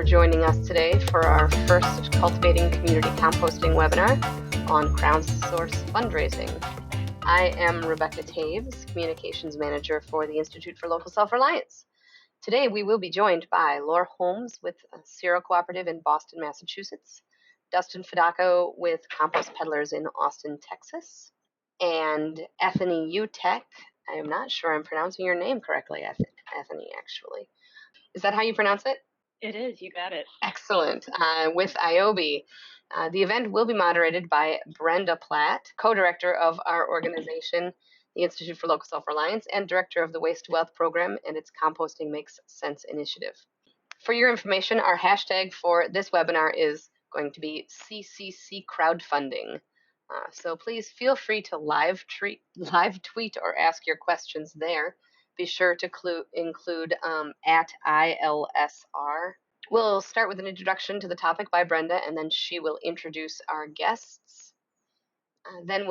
joining us today for our first Cultivating Community Composting webinar on crowdsource fundraising. I am Rebecca Taves, Communications Manager for the Institute for Local Self-Reliance. Today we will be joined by Lor Holmes with CERO Cooperative in Boston, Massachusetts, Dustin Fedako with Compost Pedallers in Austin, Texas, and Ethany Uttech. I am not sure I'm pronouncing your name correctly, Ethany, actually. Is that how you pronounce it? It is, you got it. Excellent. With Ioby. The event will be moderated by Brenda Platt, co-director of our organization, the Institute for Local Self-Reliance, and director of the Waste to Wealth program and its Composting Makes Sense initiative. For your information, our hashtag for this webinar is going to be CCC Crowdfunding. So please feel free to live tweet or ask your questions there. Be sure to include at ILSR. We'll start with an introduction to the topic by Brenda, and then she will introduce our guests. Then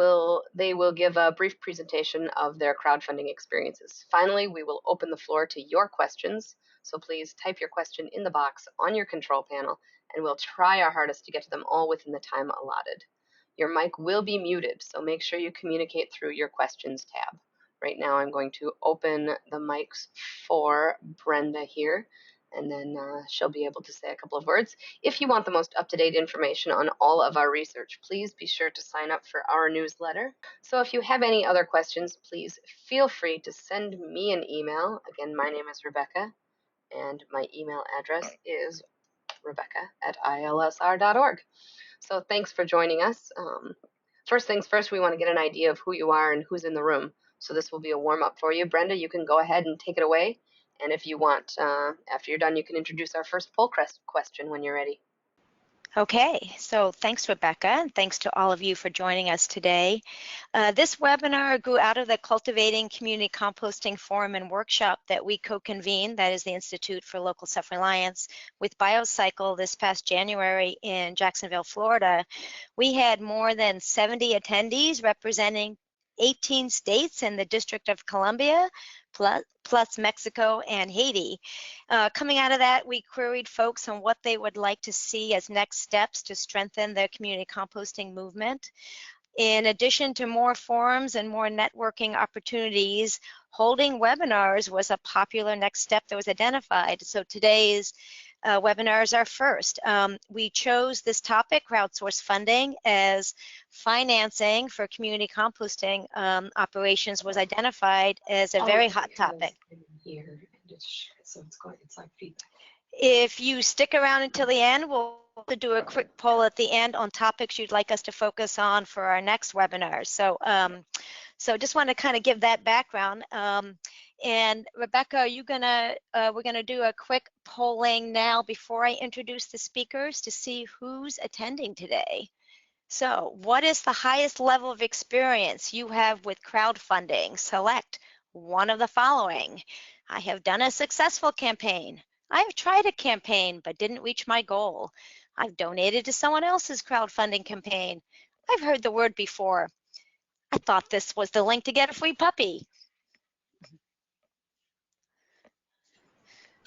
they will give a brief presentation of their crowdfunding experiences. Finally, we will open the floor to your questions. So please type your question in the box on your control panel, and we'll try our hardest to get to them all within the time allotted. Your mic will be muted, so make sure you communicate through your questions tab. Right now, I'm going to open the mics for Brenda here, and then she'll be able to say a couple of words. If you want the most up-to-date information on all of our research, please be sure to sign up for our newsletter. So if you have any other questions, please feel free to send me an email. Again, my name is Rebecca, and my email address is rebecca@ilsr.org. So thanks for joining us. First things first, we want to get an idea of who you are and who's in the room. So this will be a warm-up for you. Brenda, you can go ahead and take it away. And if you want, after you're done, you can introduce our first poll question when you're ready. Okay, so thanks, Rebecca, and thanks to all of you for joining us today. This webinar grew out of the Cultivating Community Composting Forum and Workshop that we co-convened, that is the Institute for Local Self-Reliance, with BioCycle this past January in Jacksonville, Florida. We had more than 70 attendees representing 18 states and the District of Columbia, plus Mexico and Haiti. Coming out of that, we queried folks on what they would like to see as next steps to strengthen the community composting movement. In addition to more forums and more networking opportunities, holding webinars was a popular next step that was identified. So today's webinars are first. We chose this topic, crowdsource funding, as financing for community composting operations was identified as a very hot topic. Here, so it's like feedback. If you stick around until the end, we'll do a quick poll at the end on topics you'd like us to focus on for our next webinar. So, so just want to kind of give that background. And Rebecca, are you we're gonna do a quick polling now before I introduce the speakers to see who's attending today. So what is the highest level of experience you have with crowdfunding? Select one of the following. I have done a successful campaign. I've tried a campaign but didn't reach my goal. I've donated to someone else's crowdfunding campaign. I've heard the word before. I thought this was the link to get a free puppy.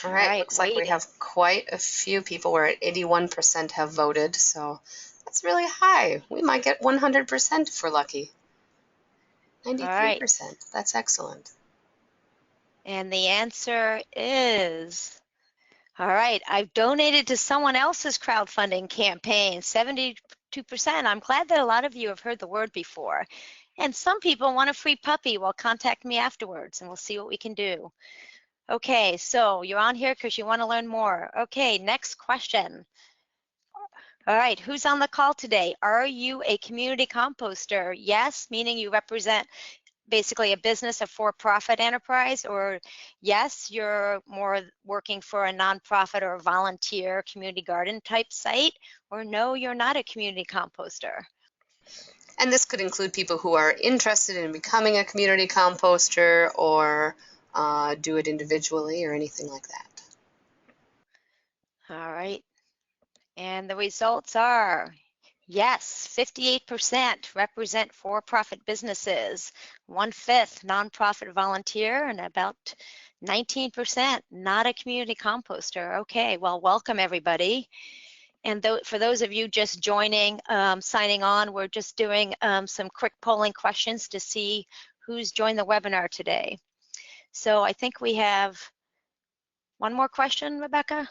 All right, looks like we have quite a few people. We're at 81% have voted, so that's really high. We might get 100% if we're lucky. 93%, that's excellent. And the answer is, all right, I've donated to someone else's crowdfunding campaign, 72%. I'm glad that a lot of you have heard the word before. And some people want a free puppy. Well, contact me afterwards and we'll see what we can do. Okay, so you're on here because you want to learn more. Okay, next question. All right, who's on the call today? Are you a community composter? Yes, meaning you represent basically a business, a for-profit enterprise, or yes, you're more working for a nonprofit or a volunteer community garden type site, or no, you're not a community composter. And this could include people who are interested in becoming a community composter or do it individually or anything like that. All right, and the results are yes, 58% represent for-profit businesses, 1/5 nonprofit volunteer, and about 19%, not a community composter. Okay, well, welcome everybody. And for those of you just joining, signing on, we're just doing some quick polling questions to see who's joined the webinar today. So I think we have one more question, Rebecca?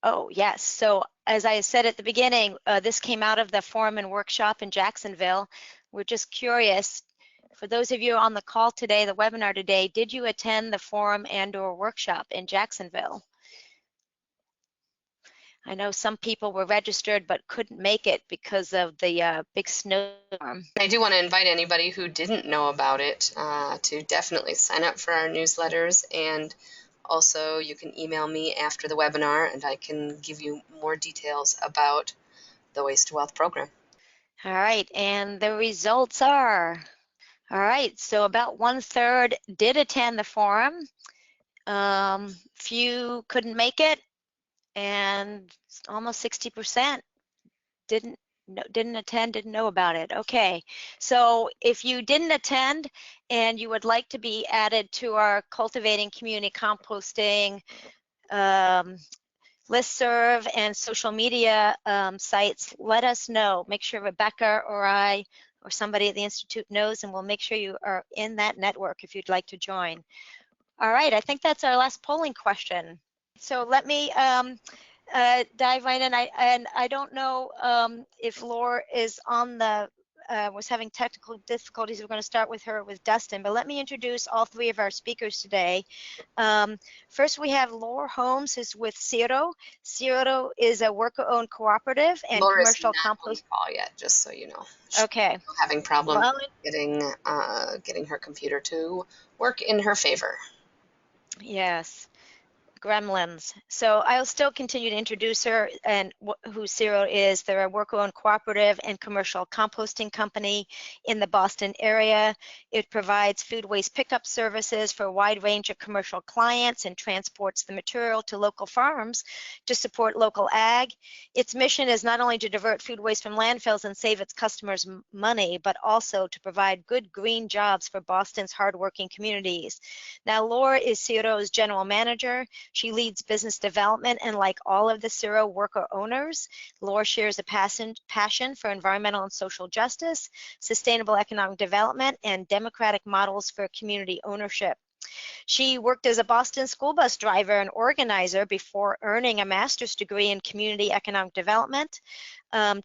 Oh, yes. So as I said at the beginning, this came out of the forum and workshop in Jacksonville. We're just curious, for those of you on the call today, the webinar today, did you attend the forum and/or workshop in Jacksonville? I know some people were registered but couldn't make it because of the big snowstorm. I do want to invite anybody who didn't know about it to definitely sign up for our newsletters, and also you can email me after the webinar and I can give you more details about the Waste to Wealth program. All right, and the results are, all right, so about 1/3 did attend the forum. Few couldn't make it, and almost 60% didn't attend, didn't know about it. Okay, so if you didn't attend and you would like to be added to our Cultivating Community Composting listserv and social media sites, let us know. Make sure Rebecca or I or somebody at the Institute knows, and we'll make sure you are in that network if you'd like to join. All right, I think that's our last polling question. So let me dive right in. I don't know if Lor is on the, was having technical difficulties. We're going to start with her with Dustin, but let me introduce all three of our speakers today. First, we have Lor Holmes, who's with CERO. CERO is a worker-owned cooperative and Laura's commercial not compost. on the call yet, just so you know. She's Okay. having problems Well, getting her computer to work in her favor. yes. Gremlins. So I'll still continue to introduce her and who CERO is. They're a worker-owned cooperative and commercial composting company in the Boston area. It provides food waste pickup services for a wide range of commercial clients and transports the material to local farms to support local ag. Its mission is not only to divert food waste from landfills and save its customers money, but also to provide good green jobs for Boston's hardworking communities. Now, Lor is CERO's general manager. She leads business development, and like all of the CERO worker owners, Lor shares a passion for environmental and social justice, sustainable economic development, and democratic models for community ownership. She worked as a Boston school bus driver and organizer before earning a master's degree in community economic development.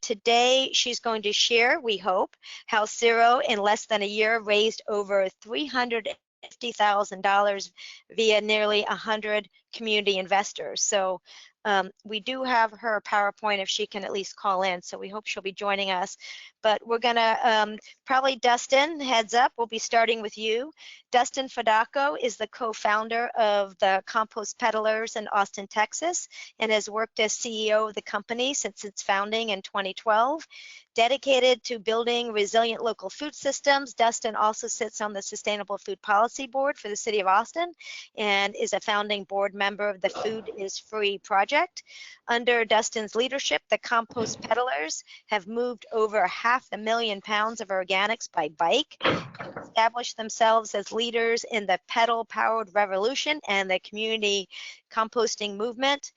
Today, she's going to share, we hope, how CERO in less than a year raised over $350,000 via nearly 100 community investors. So we do have her PowerPoint if she can at least call in, so we hope she'll be joining us. But we're gonna, probably Dustin, heads up, we'll be starting with you. Dustin Fedako is the co-founder of the Compost Pedallers in Austin, Texas, and has worked as CEO of the company since its founding in 2012. Dedicated to building resilient local food systems, Dustin also sits on the Sustainable Food Policy Board for the City of Austin and is a founding board member of the Food is Free project. Under Dustin's leadership, the Compost Pedallers have moved over 500,000 pounds of organics by bike, established themselves as leaders in the pedal-powered revolution and the community composting movement.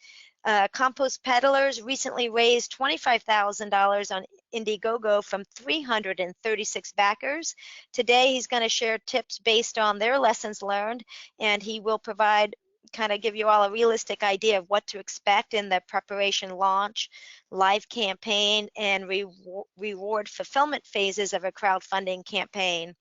Compost Pedallers recently raised $25,000 on Indiegogo from 336 backers. Today, he's going to share tips based on their lessons learned, and he will provide, kind of give you all a realistic idea of what to expect in the preparation, launch, live campaign, and reward fulfillment phases of a crowdfunding campaign.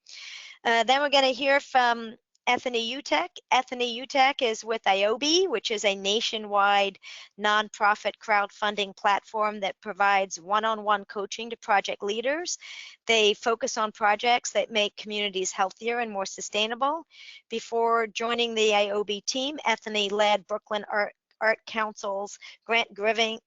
Then we're going to hear from Ethany Uttech. Ethany Uttech is with Ioby, which is a nationwide nonprofit crowdfunding platform that provides one-on-one coaching to project leaders. They focus on projects that make communities healthier and more sustainable. Before joining the Ioby team, Ethany led Brooklyn Art Council's grant giving,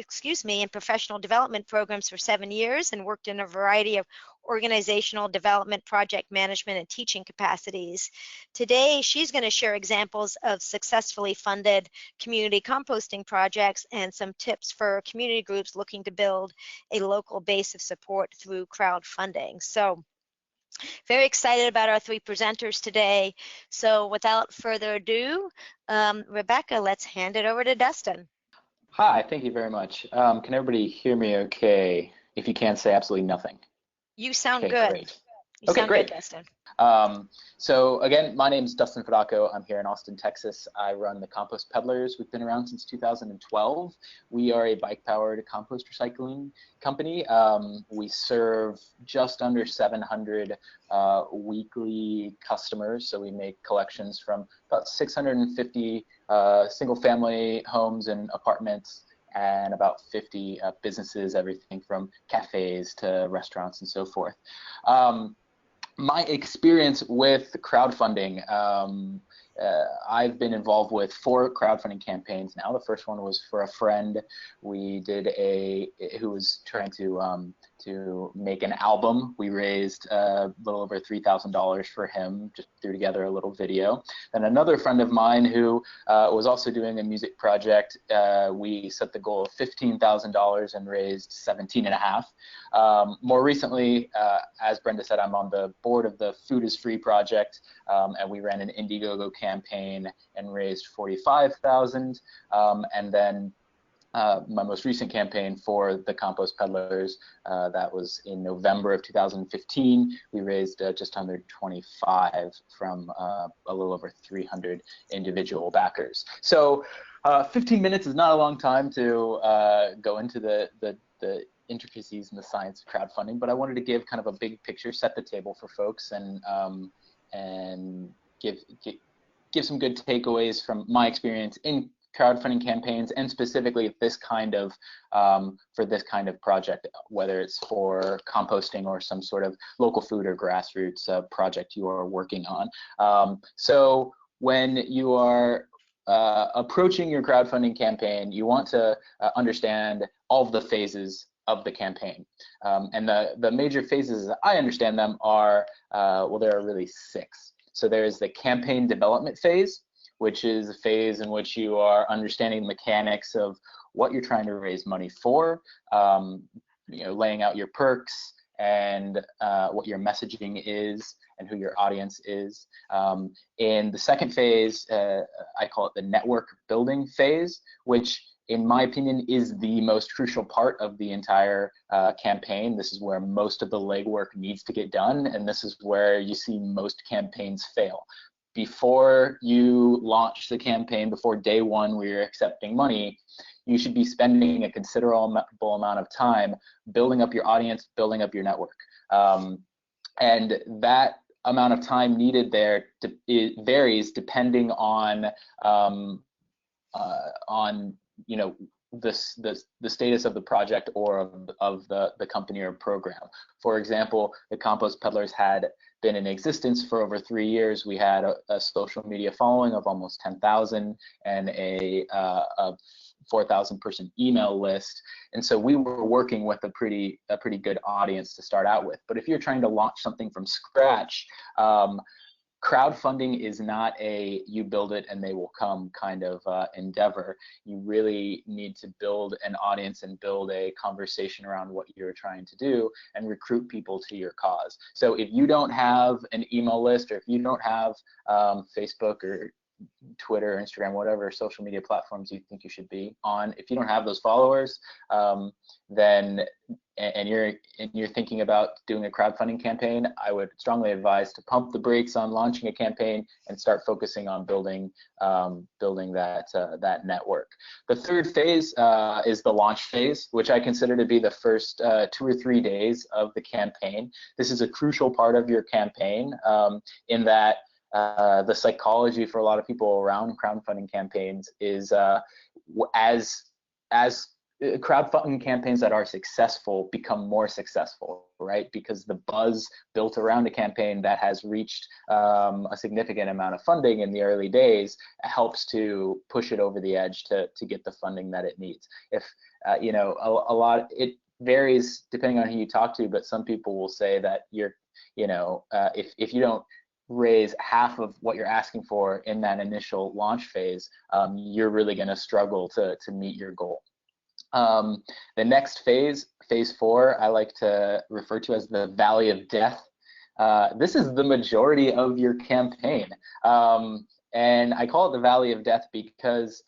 and professional development programs for 7 years, and worked in a variety of organizational development, project management, and teaching capacities. Today, she's going to share examples of successfully funded community composting projects and some tips for community groups looking to build a local base of support through crowdfunding. So Very excited about our three presenters today. So without further ado, Rebecca, let's hand it over to Dustin. Hi, thank you very much. Can everybody hear me okay? If you can, say absolutely nothing. You sound Okay, good. great. You Okay, sound great. good, Dustin. So again, my name is Dustin Fedako. I'm here in Austin, Texas. I run the Compost Pedallers. We've been around since 2012. We are a bike-powered compost recycling company. We serve just under 700 weekly customers. So we make collections from about 650 single-family homes and apartments, and about 50 businesses, everything from cafes to restaurants and so forth. My experience with crowdfunding, I've been involved with 4 crowdfunding campaigns now. The first one was for a friend. We did who was trying to make an album. We raised a little over $3,000 for him, just threw together a little video. And another friend of mine who was also doing a music project, we set the goal of $15,000 and raised 17.5. More recently, as Brenda said, I'm on the board of the Food is Free project, and we ran an Indiegogo campaign and raised 45,000. And then my most recent campaign for the Compost Peddlers, that was in November of 2015. We raised just under 25 from a little over 300 individual backers. So 15 minutes is not a long time to go into the intricacies and the science of crowdfunding, but I wanted to give kind of a big picture, set the table for folks, and give some good takeaways from my experience in crowdfunding campaigns, and specifically this kind of for this kind of project, whether it's for composting or some sort of local food or grassroots project you are working on. So when you are approaching your crowdfunding campaign, you want to understand all of the phases of the campaign. And the major phases, as I understand them, are, well, there are really 6. So there's the campaign development phase, which is a phase in which you are understanding the mechanics of what you're trying to raise money for, laying out your perks and what your messaging is and who your audience is. In the second phase, I call it the network building phase, which in my opinion is the most crucial part of the entire campaign. This is where most of the legwork needs to get done, and this is where you see most campaigns fail. Before you launch the campaign, before day one where you're accepting money, you should be spending a considerable amount of time building up your audience, building up your network. And that amount of time needed there it varies depending on the status of the project or of the company or program. For example, the Compost Peddlers had been in existence for over 3 years. We had a social media following of almost 10,000 and a 4,000 person email list, and so we were working with a pretty good audience to start out with. But if you're trying to launch something from scratch, crowdfunding is not a you build it and they will come kind of endeavor. You really need to build an audience and build a conversation around what you're trying to do and recruit people to your cause. So if you don't have an email list, or if you don't have Facebook or Twitter, Instagram, whatever social media platforms you think you should be on, if you don't have those followers, then and you're thinking about doing a crowdfunding campaign, I would strongly advise to pump the brakes on launching a campaign and start focusing on building that network. The third phase is the launch phase, which I consider to be the first 2 or 3 days of the campaign. This is a crucial part of your campaign in that the psychology for a lot of people around crowdfunding campaigns is as crowdfunding campaigns that are successful become more successful, right? Because the buzz built around a campaign that has reached a significant amount of funding in the early days helps to push it over the edge to get the funding that it needs. If a lot, it varies depending on who you talk to, but some people will say that if you don't raise half of what you're asking for in that initial launch phase, you're really going to struggle to meet your goal. The next phase, phase 4, I like to refer to as the valley of death. this is the majority of your campaign. And I call it the Valley of Death because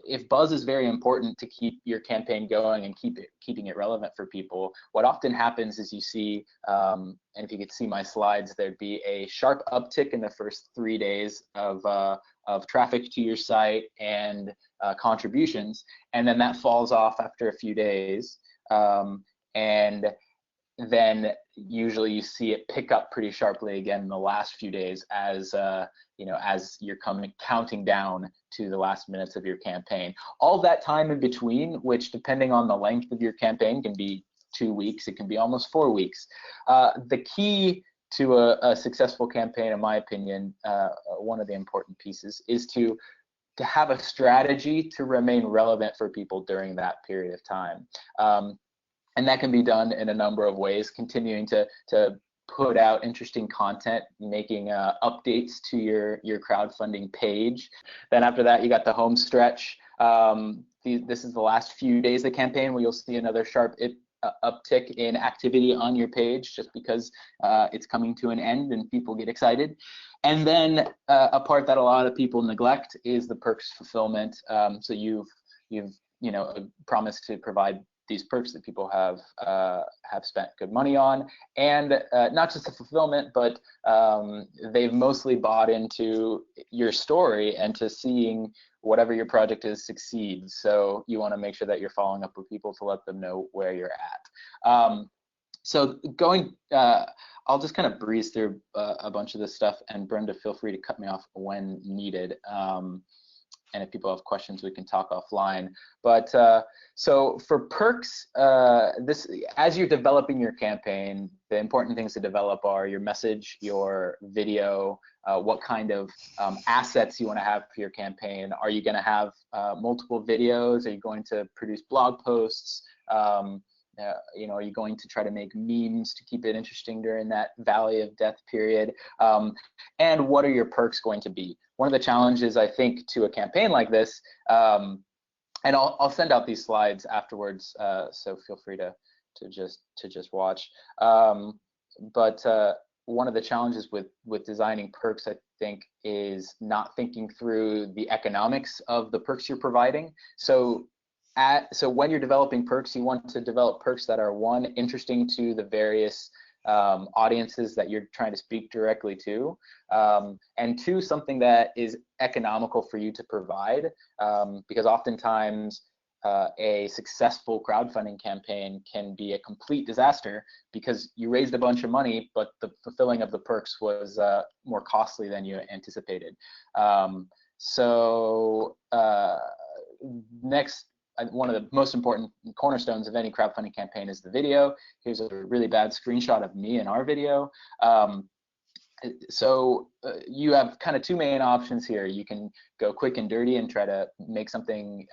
if buzz is very important to keep your campaign going and keeping it relevant for people, what often happens is you see, and if you could see my slides, there'd be a sharp uptick in the first 3 days of traffic to your site and contributions, and then that falls off after a few days, and then usually you see it pick up pretty sharply again in the last few days as as you're counting down to the last minutes of your campaign. All that time in between, which depending on the length of your campaign can be 2 weeks, it can be almost 4 weeks. The key to a successful campaign, in my opinion, one of the important pieces is to have a strategy to remain relevant for people during that period of time. And that can be done in a number of ways, continuing to put out interesting content, making updates to your crowdfunding page. Then after that, you got the home stretch. This is the last few days of the campaign where you'll see another sharp uptick in activity on your page, just because it's coming to an end and people get excited. And then a part that a lot of people neglect is the perks fulfillment. So you've promised to provide these perks that people have spent good money on, and not just the fulfillment, but they've mostly bought into your story and to seeing whatever your project is succeed. So you want to make sure that you're following up with people to let them know where you're at. So I'll just kind of breeze through a bunch of this stuff, and Brenda, feel free to cut me off when needed. And if people have questions, we can talk offline. But so for perks, as you're developing your campaign, the important things to develop are your message, your video, what kind of assets you want to have for your campaign. Are you going to have multiple videos? Are you going to produce blog posts? Are you going to try to make memes to keep it interesting during that Valley of Death period? And what are your perks going to be? One of the challenges, I think, to a campaign like this, and I'll send out these slides afterwards, so feel free to just watch. But one of the challenges with designing perks, I think, is not thinking through the economics of the perks you're providing. So when you're developing perks, you want to develop perks that are, one, interesting to the various audiences that you're trying to speak directly to, and two, something that is economical for you to provide, because oftentimes a successful crowdfunding campaign can be a complete disaster because you raised a bunch of money, but the fulfilling of the perks was more costly than you anticipated. Next, one of the most important cornerstones of any crowdfunding campaign is the video. Here's a really bad screenshot of me in our video. You have kind of two main options here. You can go quick and dirty and try to make something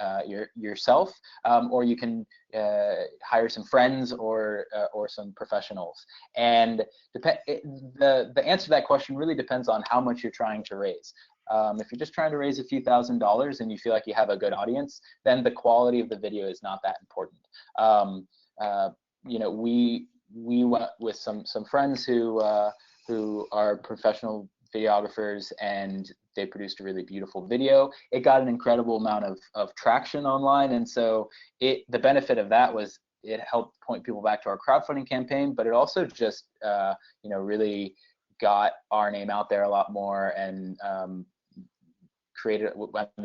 yourself, or you can hire some friends or some professionals. And the answer to that question really depends on how much you're trying to raise. If you're just trying to raise a few $1,000s and you feel like you have a good audience, then the quality of the video is not that important. We went with some friends who are professional videographers, and they produced a really beautiful video. It got an incredible amount of traction online, and so the benefit of that was it helped point people back to our crowdfunding campaign, but it also just really got our name out there a lot more, and created,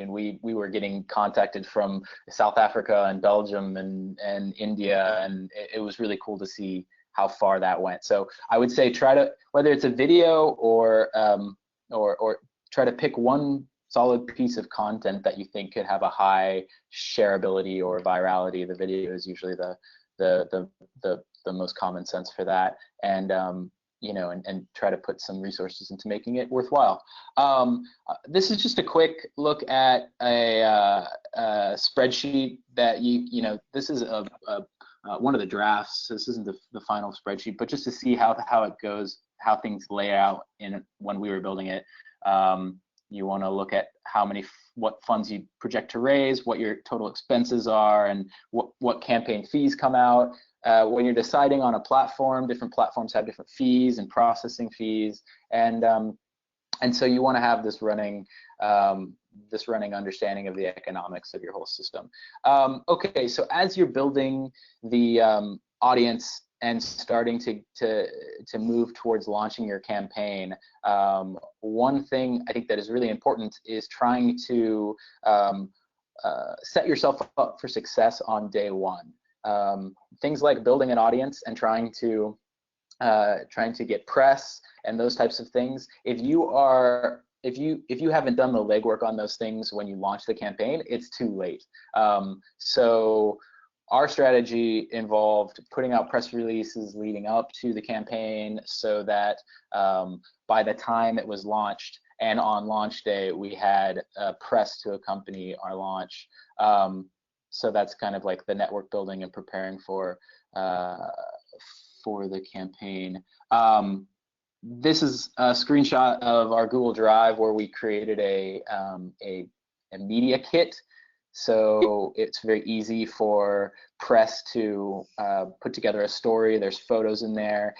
we were getting contacted from South Africa and Belgium and India, and it was really cool to see how far that went. So I would say try to, whether it's a video or try to pick one solid piece of content that you think could have a high shareability or virality. The video is usually the most common sense for that, and and try to put some resources into making it worthwhile. This is just a quick look at a spreadsheet that this is one of the drafts. This isn't the final spreadsheet, but just to see how it goes, how things lay out when we were building it. You want to look at what funds you project to raise, what your total expenses are, and what campaign fees come out. when you're deciding on a platform, different platforms have different fees and processing fees, and so you want to have this running understanding of the economics of your whole system. Okay, so as you're building the audience and starting to move towards launching your campaign, one thing I think that is really important is trying to set yourself up for success on day one. Things like building an audience and trying to get press and those types of things. If you haven't done the legwork on those things when you launch the campaign, it's too late. So our strategy involved putting out press releases leading up to the campaign so that by the time it was launched and on launch day, we had press to accompany our launch. So that's kind of like the network building and preparing for the campaign. This is a screenshot of our Google Drive where we created a media kit. So it's very easy for press to put together a story. There's photos in there.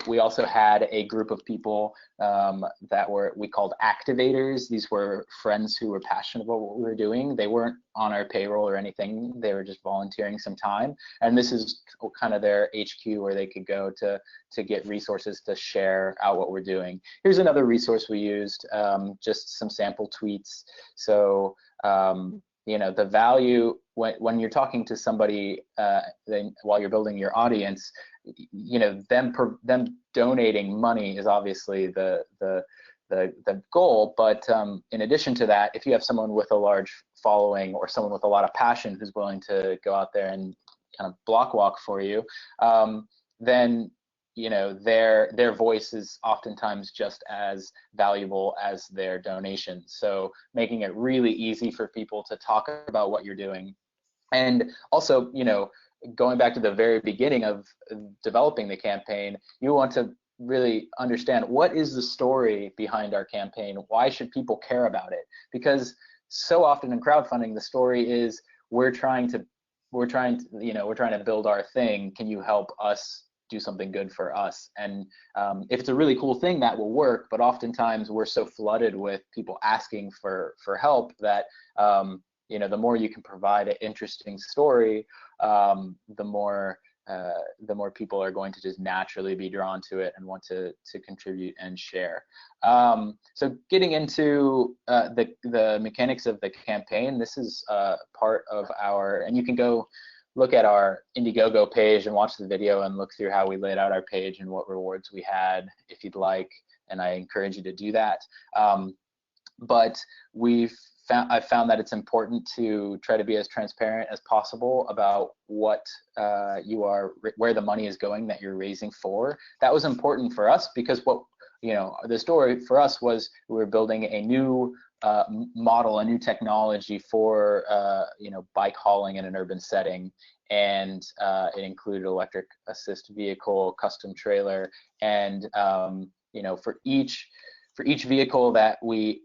We also had a group of people that we called activators. These were friends who were passionate about what we were doing. They weren't on our payroll or anything. They were just volunteering some time. And this is kind of their HQ where they could go to get resources to share out what we're doing. Here's another resource we used, just some sample tweets. So you know, the value when you're talking to somebody then while you're building your audience, you know, them donating money is obviously the goal, but in addition to that, if you have someone with a large following or someone with a lot of passion who's willing to go out there and kind of block walk for you, then you know, their voice is oftentimes just as valuable as their donation. So making it really easy for people to talk about what you're doing. And also, you know, going back to the very beginning of developing the campaign, you want to really understand what is the story behind our campaign? Why should people care about it? Because so often in crowdfunding, the story is we're trying to build our thing. Can you help us do something good for us? And if it's a really cool thing, that will work, but oftentimes we're so flooded with people asking for help that you know, the more you can provide an interesting story, the more people are going to just naturally be drawn to it and want to contribute and share. So getting into the mechanics of the campaign, this is part of our, and you can go look at our Indiegogo page and watch the video and look through how we laid out our page and what rewards we had if you'd like, and I encourage you to do that. But I've found that it's important to try to be as transparent as possible about what where the money is going that you're raising for. That was important for us because the story for us was we were building a new model, a new technology for bike hauling in an urban setting, and it included electric assist vehicle, custom trailer, and for each vehicle that we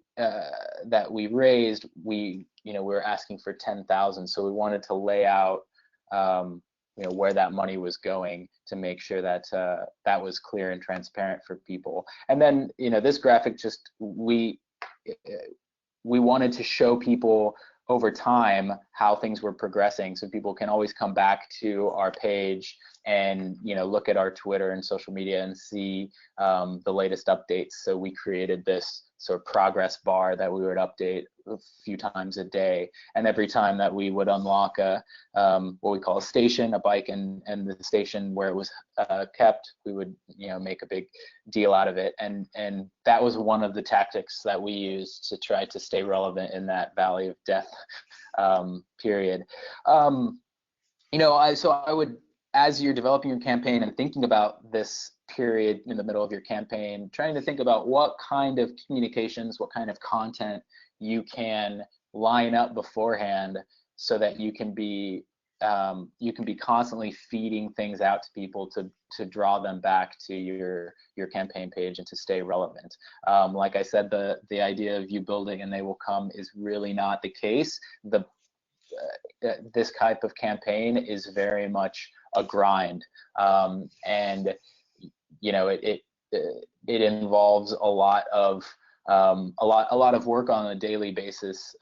raised, we were asking for 10,000. So we wanted to lay out where that money was going to make sure that that was clear and transparent for people. And then this graphic just we wanted to show people over time how things were progressing, so people can always come back to our page and look at our Twitter and social media and see the latest updates. So we created this sort of progress bar that we would update a few times a day, and every time that we would unlock what we call a station, a bike, and the station where it was kept, we would make a big deal out of it, and that was one of the tactics that we used to try to stay relevant in that valley of death period. So I would, as you're developing your campaign and thinking about this period in the middle of your campaign, trying to think about what kind of communications, what kind of content you can line up beforehand, so that you can be constantly feeding things out to people to draw them back to your campaign page and to stay relevant. Like I said, the idea of you building and they will come is really not the case. This type of campaign is very much a grind, and you know, it involves a lot of work on a daily basis.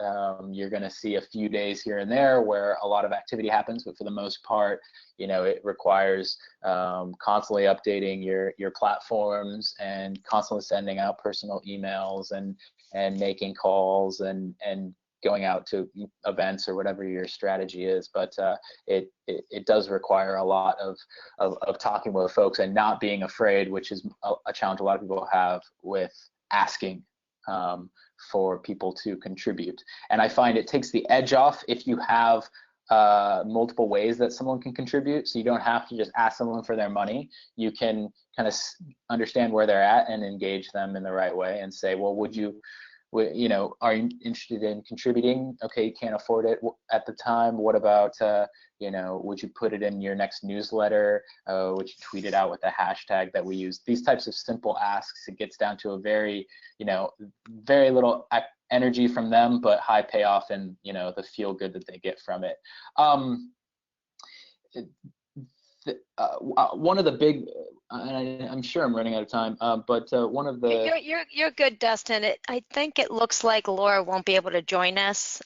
You're going to see a few days here and there where a lot of activity happens, but for the most part, you know, it requires constantly updating your platforms and constantly sending out personal emails and making calls and going out to events or whatever your strategy is. But it does require a lot of talking with folks and not being afraid, which is a challenge a lot of people have with asking for people to contribute. And I find it takes the edge off if you have multiple ways that someone can contribute. So you don't have to just ask someone for their money. You can kind of understand where they're at and engage them in the right way and say, well, you know, are you interested in contributing? Okay, you can't afford it at the time. What about, you know, would you put it in your next newsletter? Would you tweet it out with a hashtag that we use? These types of simple asks, it gets down to a very, you know, very little energy from them, but high payoff and, you know, the feel good that they get from it. One of the big, I'm sure I'm running out of time, but one of the you're good, Dustin. I think it looks like Laura won't be able to join us,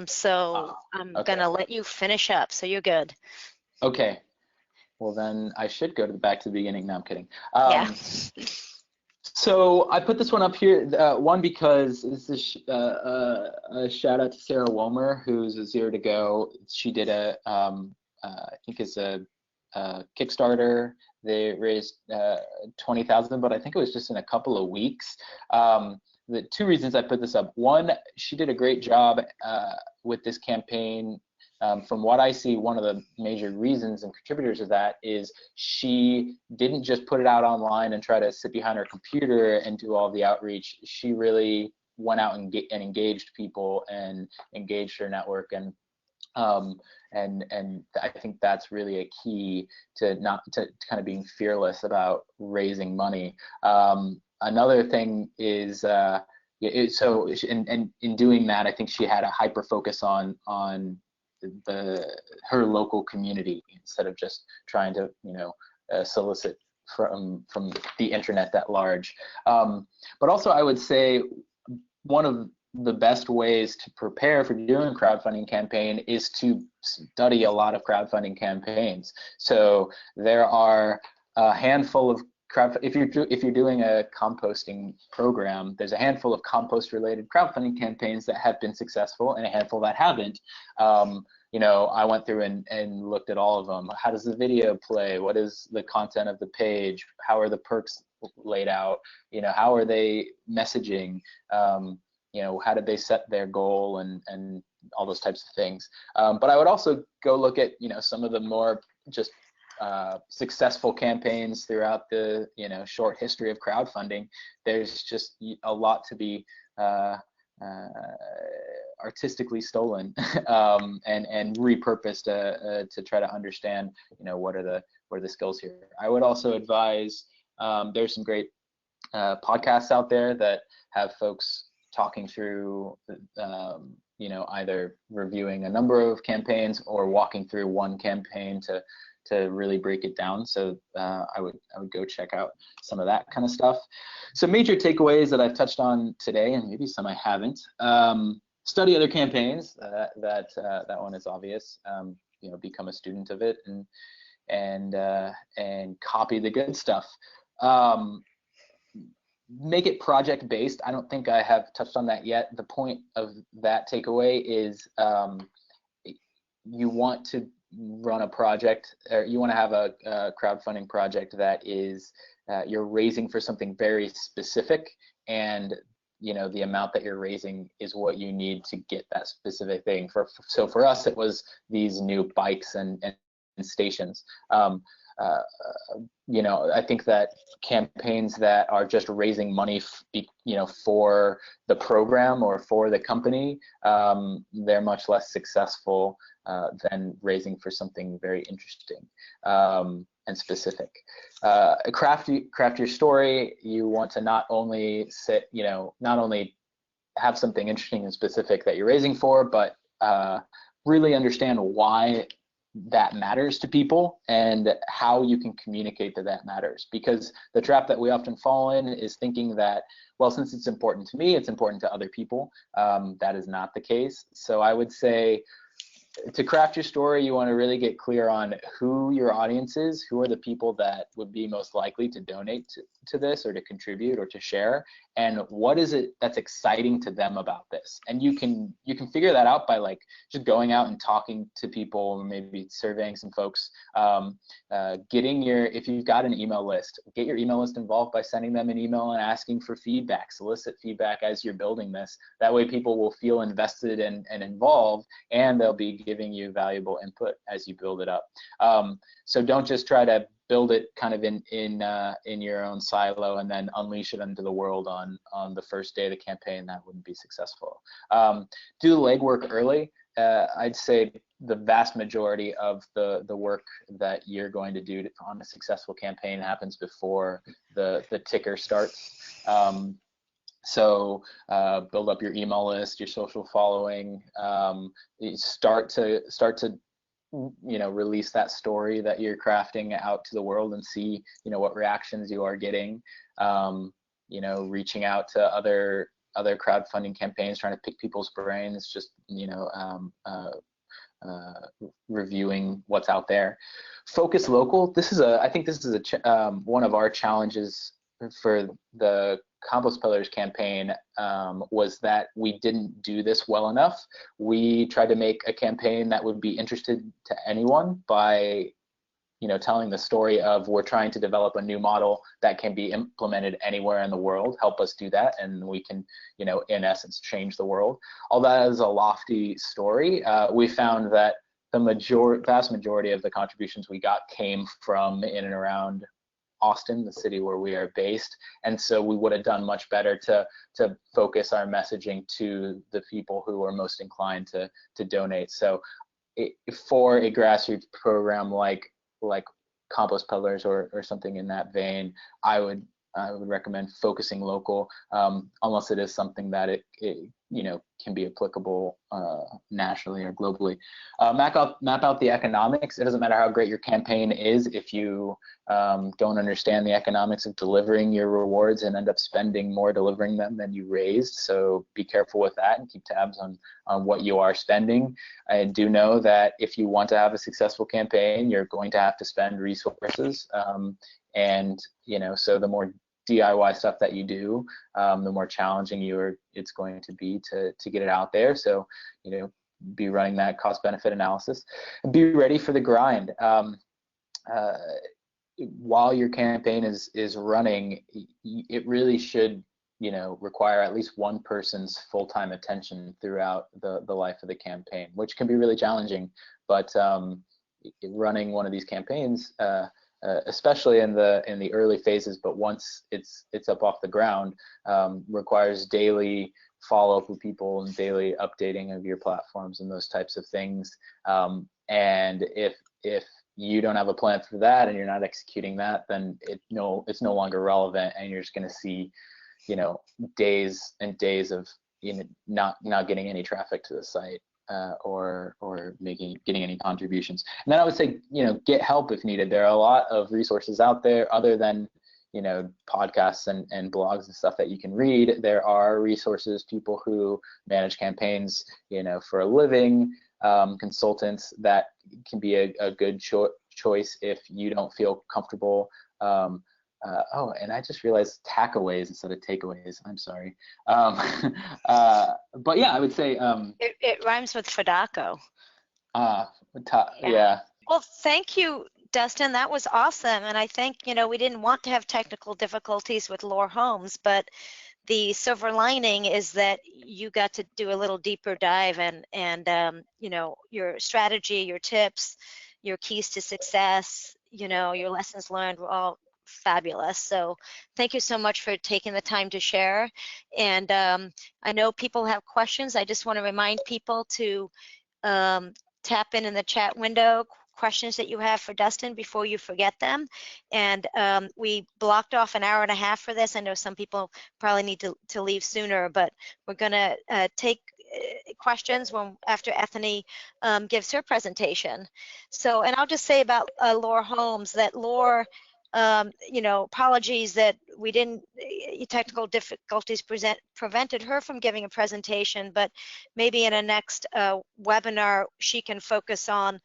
so I'm gonna let you finish up. So you're good. Okay. Well, then I should go back to the beginning. No, I'm kidding. Yeah. So I put this one up here, one because this is a shout out to Sarah Womer, who's a Zero to Go. She did I think it's a Kickstarter. They raised 20,000, but I think it was just in a couple of weeks. The two reasons I put this up: one, she did a great job with this campaign. From what I see, one of the major reasons and contributors of that is she didn't just put it out online and try to sit behind her computer and do all the outreach. She really went out and engaged people and engaged her network, and I think that's really a key to kind of being fearless about raising money. Another thing is in doing that, I think she had a hyper focus on her local community instead of just trying to, you know, solicit from the internet at large. But also, I would say one of the best ways to prepare for doing a crowdfunding campaign is to study a lot of crowdfunding campaigns. So there are a handful of if you're doing a composting program, there's a handful of compost related crowdfunding campaigns that have been successful and a handful that haven't. You know, I went through and looked at all of them. How does the video play? What is the content of the page? How are the perks laid out? You know, how are they messaging? You know, how did they set their goal and all those types of things. But I would also go look at, you know, some of the more just successful campaigns throughout the, you know, short history of crowdfunding. There's just a lot to be artistically stolen and repurposed to try to understand, you know, what are the skills here. I would also advise, there's some great podcasts out there that have folks talking through, you know, either reviewing a number of campaigns or walking through one campaign to really break it down. So I would go check out some of that kind of stuff. So major takeaways that I've touched on today, and maybe some I haven't. Study other campaigns. That one is obvious. You know, become a student of it and copy the good stuff. Make it project based. I don't think I have touched on that yet. The point of that takeaway is you want to run a project, or you want to have a crowdfunding project that is you're raising for something very specific, and you know the amount that you're raising is what you need to get that specific thing. So for us, it was these new bikes and stations. You know, I think that campaigns that are just raising money, you know, for the program or for the company, they're much less successful than raising for something very interesting and specific. Craft your story. You want to not only have something interesting and specific that you're raising for, but really understand why that matters to people and how you can communicate that matters. Because the trap that we often fall in is thinking that, well, since it's important to me, it's important to other people. That is not the case. So I would say, to craft your story, you want to really get clear on who your audience is, who are the people that would be most likely to donate to this or to contribute or to share, and what is it that's exciting to them about this. And you can figure that out by like just going out and talking to people, maybe surveying some folks, if you've got an email list, get your email list involved by sending them an email and asking for feedback, solicit feedback as you're building this. That way people will feel invested and involved, and they'll be giving you valuable input as you build it up. So don't just try to build it kind of in your own silo and then unleash it into the world on the first day of the campaign. That wouldn't be successful. Do the legwork early. I'd say the vast majority of the work that you're going to do on a successful campaign happens before the ticker starts. So build up your email list, your social following, start to release that story that you're crafting out to the world and see what reactions you are getting. Reaching out to other crowdfunding campaigns, trying to pick people's brains, just reviewing what's out there. Focus local. I think this is one of our challenges for the Compost Pedallers campaign, was that we didn't do this well enough. We tried to make a campaign that would be interested to anyone by telling the story of, we're trying to develop a new model that can be implemented anywhere in the world. Help us do that, and we can, in essence, change the world. All that is a lofty story. We found that the vast majority of the contributions we got came from in and around Austin, the city where we are based, and so we would have done much better to focus our messaging to the people who are most inclined to donate. So for a grassroots program like Compost Pedallers or something in that vein, I would recommend focusing local, unless it is something that it can be applicable nationally or globally. Map out the economics. It doesn't matter how great your campaign is if you don't understand the economics of delivering your rewards and end up spending more delivering them than you raised. So be careful with that and keep tabs on what you are spending. I do know that if you want to have a successful campaign, you're going to have to spend resources, and so the more DIY stuff that you do, the more challenging it's going to be to get it out there. So be running that cost benefit analysis. Be ready for the grind. While your campaign is running, it really should require at least one person's full-time attention throughout the life of the campaign, which can be really challenging. But running one of these campaigns, especially in the early phases, but once it's up off the ground, requires daily follow-up with people and daily updating of your platforms and those types of things. And if you don't have a plan for that and you're not executing that, then it's no longer relevant, and you're just going to see days and days of not getting any traffic to the site. Or getting any contributions. And then I would say, get help if needed. There are a lot of resources out there other than, podcasts and blogs and stuff that you can read. There are resources, people who manage campaigns, for a living, consultants that can be a good choice if you don't feel comfortable. Oh, and I just realized tackaways instead of takeaways. I'm sorry. But yeah, I would say it rhymes with Fedako. Yeah. Well, thank you, Dustin. That was awesome. And I think we didn't want to have technical difficulties with Lor Holmes, but the silver lining is that you got to do a little deeper dive, and your strategy, your tips, your keys to success, your lessons learned were all fabulous. So thank you so much for taking the time to share. And I know people have questions. I just want to remind people to tap in the chat window questions that you have for Dustin before you forget them. And we blocked off an hour and a half for this. I know some people probably need to leave sooner, but we're going to take questions after Ethany gives her presentation. So, and I'll just say about Lor Holmes that Lor, apologies that we didn't, technical difficulties prevented her from giving a presentation, but maybe in a next webinar she can focus on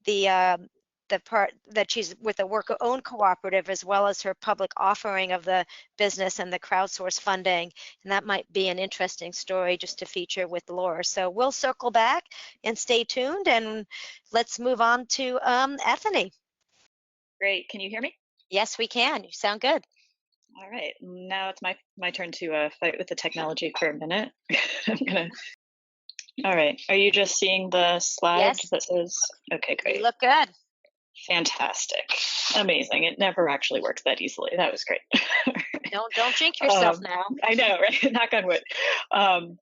the part that she's with a worker-owned cooperative, as well as her public offering of the business and the crowdsource funding. And that might be an interesting story just to feature with Laura. So we'll circle back and stay tuned, and let's move on to Ethany. Great. Can you hear me? Yes, we can. You sound good. All right. Now it's my turn to fight with the technology for a minute. All right. Are you just seeing the slide that says? Okay, great. You look good. Fantastic. Amazing. It never actually works that easily. That was great. Don't jinx yourself now. I know, right? Knock on wood. All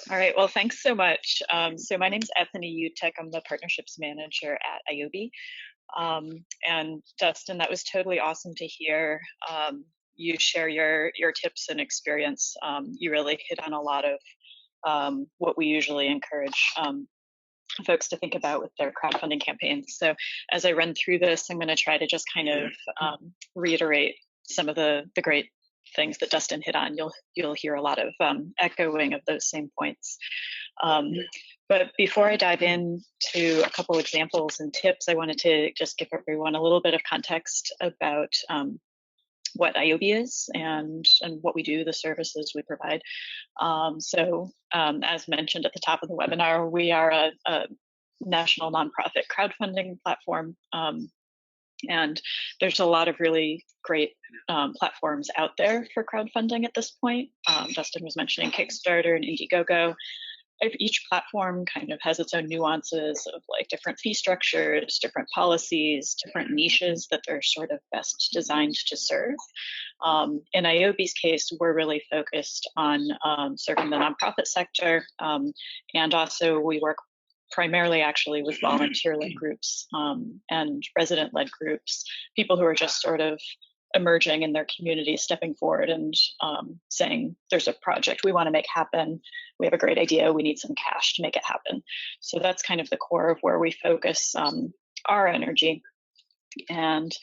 right. Well, thanks so much. So my name's Ethany Uttech. I'm the partnerships manager at Ioby. And Dustin, that was totally awesome to hear you share your tips and experience. You really hit on a lot of what we usually encourage folks to think about with their crowdfunding campaigns. So as I run through this, I'm going to try to just kind of reiterate some of the great things that Dustin hit on. You'll hear a lot of echoing of those same points. But before I dive into a couple examples and tips, I wanted to just give everyone a little bit of context about what Ioby is and what we do, the services we provide. As mentioned at the top of the webinar, we are a national nonprofit crowdfunding platform. And there's a lot of really great platforms out there for crowdfunding at this point. Dustin was mentioning Kickstarter and Indiegogo. Each platform kind of has its own nuances of like different fee structures, different policies, different niches that they're sort of best designed to serve. In Ioby's case, we're really focused on serving the nonprofit sector, and also we work primarily actually with volunteer-led groups and resident-led groups, people who are just sort of emerging in their community, stepping forward and saying, there's a project we want to make happen. We have a great idea. We need some cash to make it happen. So that's kind of the core of where we focus our energy. And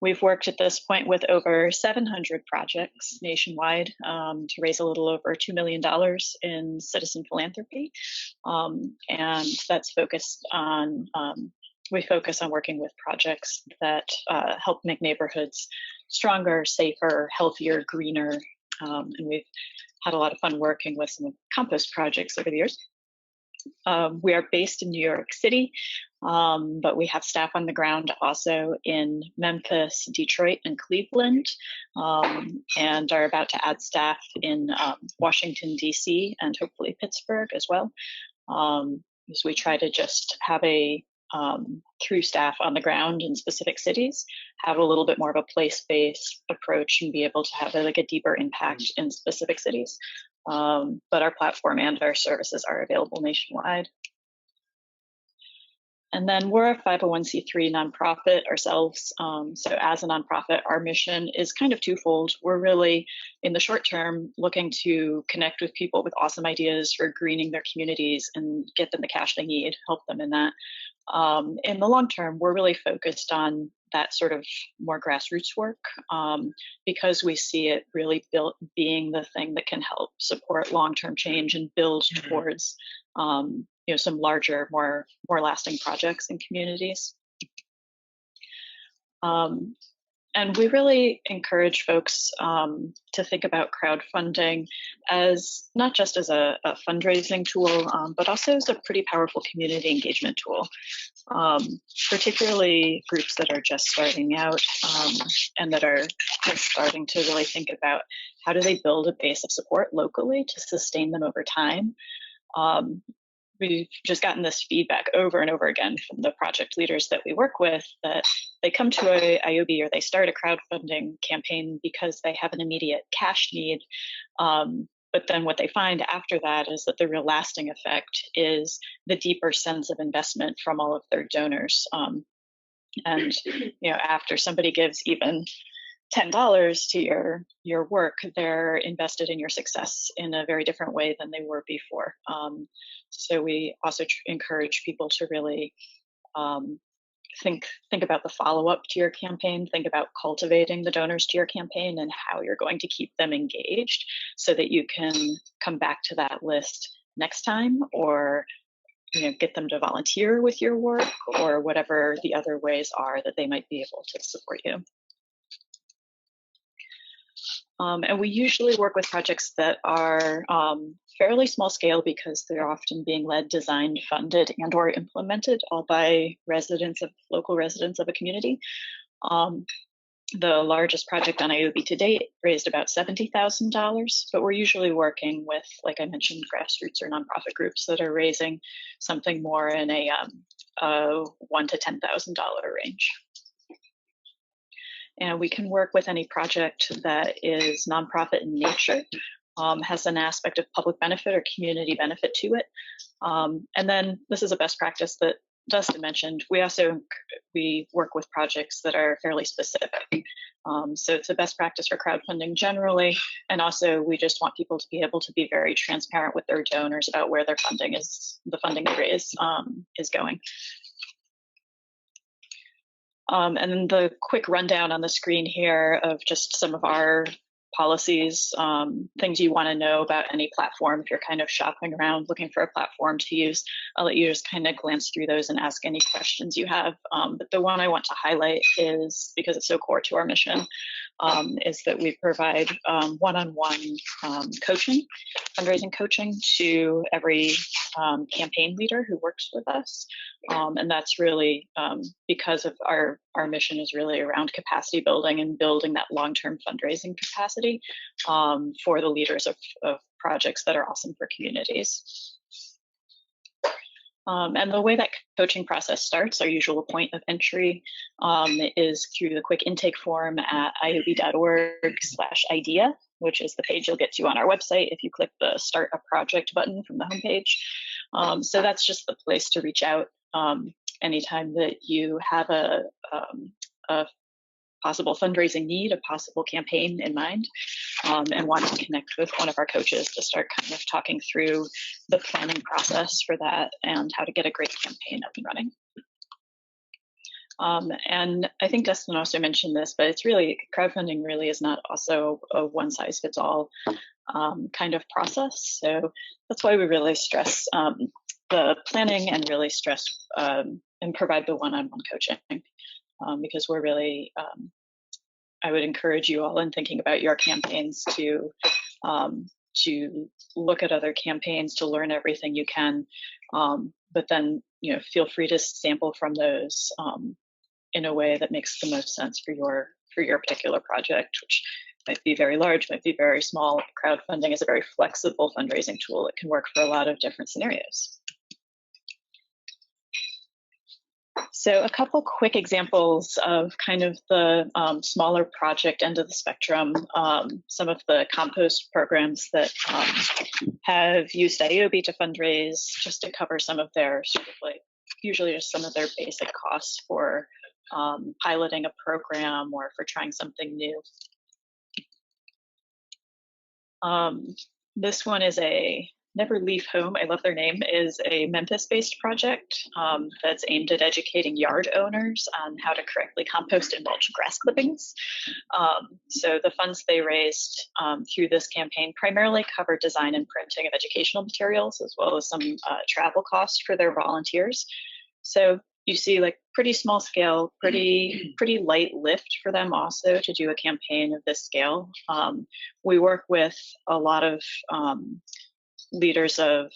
we've worked at this point with over 700 projects nationwide to raise a little over $2 million in citizen philanthropy. And that's focused on, we focus on working with projects that help make neighborhoods stronger, safer, healthier, greener. And we've had a lot of fun working with some compost projects over the years. We are based in New York City, but we have staff on the ground also in Memphis, Detroit, and Cleveland, and are about to add staff in Washington, D.C., and hopefully Pittsburgh as well. So we try to just have a through staff on the ground in specific cities, have a little bit more of a place-based approach and be able to have a deeper impact in specific cities. But our platform and our services are available nationwide. And then we're a 501c3 nonprofit ourselves. So as a nonprofit, our mission is kind of twofold. We're really, in the short term, looking to connect with people with awesome ideas for greening their communities and get them the cash they need, help them in that. In the long term, we're really focused on that sort of more grassroots work because we see it really being the thing that can help support long-term change and build towards some larger, more lasting projects in communities. And we really encourage folks to think about crowdfunding as not just as a fundraising tool, but also as a pretty powerful community engagement tool, particularly groups that are just starting out and that are just starting to really think about how do they build a base of support locally to sustain them over time. We've just gotten this feedback over and over again from the project leaders that we work with that they come to a Ioby or they start a crowdfunding campaign because they have an immediate cash need. But then what they find after that is that the real lasting effect is the deeper sense of investment from all of their donors. And after somebody gives even $10 to your work, they're invested in your success in a very different way than they were before. So we also encourage people to really think about the follow-up to your campaign, think about cultivating the donors to your campaign and how you're going to keep them engaged so that you can come back to that list next time, or get them to volunteer with your work, or whatever the other ways are that they might be able to support you. And we usually work with projects that are fairly small scale because they're often being led, designed, funded, and or implemented all by local residents of a community. The largest project on Ioby to date raised about $70,000, but we're usually working with, like I mentioned, grassroots or nonprofit groups that are raising something more in a $1,000 to $10,000 range. And we can work with any project that is nonprofit in nature, has an aspect of public benefit or community benefit to it. And then this is a best practice that Dustin mentioned. We work with projects that are fairly specific. So it's a best practice for crowdfunding generally. And also we just want people to be able to be very transparent with their donors about where their funding they raise is going. And then the quick rundown on the screen here of just some of our policies, things you want to know about any platform if you're kind of shopping around looking for a platform to use. I'll let you just kind of glance through those and ask any questions you have. But the one I want to highlight is, because it's so core to our mission, is that we provide one-on-one coaching, fundraising coaching to every campaign leader who works with us. And that's really because of our mission is really around capacity building and building that long-term fundraising capacity for the leaders of projects that are awesome for communities. And the way that coaching process starts, our usual point of entry is through the quick intake form at ioby.org/idea, which is the page you'll get to on our website if you click the Start a Project button from the homepage. So that's just the place to reach out anytime that you have a possible fundraising need, a possible campaign in mind, and want to connect with one of our coaches to start kind of talking through the planning process for that and how to get a great campaign up and running. And I think Dustin also mentioned this, but it's really, crowdfunding really is not also a one-size-fits-all kind of process. So that's why we really stress the planning and really stress and provide the one-on-one coaching. Because we're really, I would encourage you all in thinking about your campaigns to look at other campaigns, to learn everything you can, but then feel free to sample from those in a way that makes the most sense for your particular project, which might be very large, might be very small. Crowdfunding is a very flexible fundraising tool. It can work for a lot of different scenarios. So a couple quick examples of kind of the smaller project end of the spectrum, some of the compost programs that have used Ioby to fundraise, just to cover some of their sort of like, usually just some of their basic costs for piloting a program or for trying something new. This one is a Never Leave Home, I love their name, is a Memphis-based project that's aimed at educating yard owners on how to correctly compost and mulch grass clippings. So the funds they raised through this campaign primarily covered design and printing of educational materials, as well as some travel costs for their volunteers. So you see, like, pretty small scale, pretty light lift for them also to do a campaign of this scale. We work with a lot of leaders of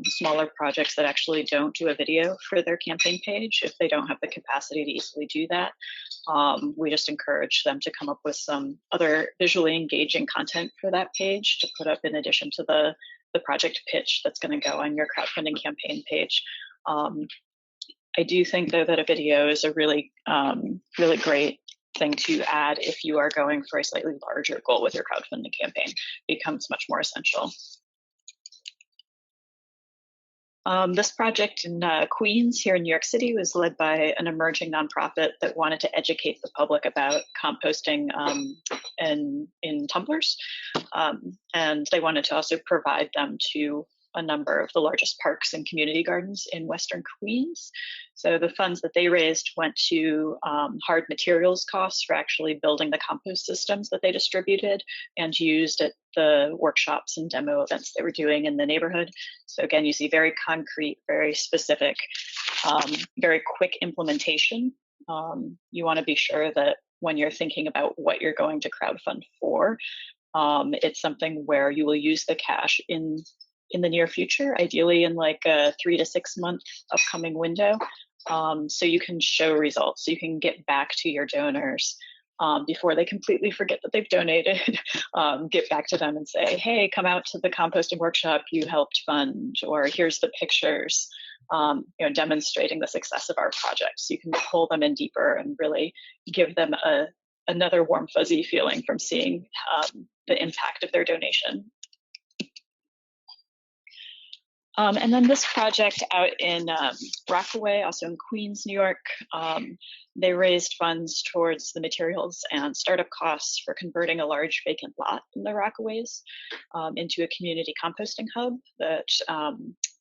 smaller projects that actually don't do a video for their campaign page if they don't have the capacity to easily do that. We just encourage them to come up with some other visually engaging content for that page to put up in addition to the project pitch that's going to go on your crowdfunding campaign page. I do think, though, that a video is a really great thing to add if you are going for a slightly larger goal with your crowdfunding campaign. It becomes much more essential. This project in Queens here in New York City was led by an emerging nonprofit that wanted to educate the public about composting in tumblers. And they wanted to also provide them to a number of the largest parks and community gardens in Western Queens. So the funds that they raised went to hard materials costs for actually building the compost systems that they distributed and used at the workshops and demo events they were doing in the neighborhood. So again, you see very concrete, very specific, very quick implementation. You want to be sure that when you're thinking about what you're going to crowdfund for, it's something where you will use the cash in the near future, ideally in like a 3 to 6 month upcoming window, so you can show results, so you can get back to your donors before they completely forget that they've donated. Get back to them and say, hey, come out to the composting workshop you helped fund, or here's the pictures, demonstrating the success of our project. So you can pull them in deeper and really give them another warm, fuzzy feeling from seeing the impact of their donation. And then this project out in Rockaway, also in Queens, New York, they raised funds towards the materials and startup costs for converting a large vacant lot in the Rockaways into a community composting hub that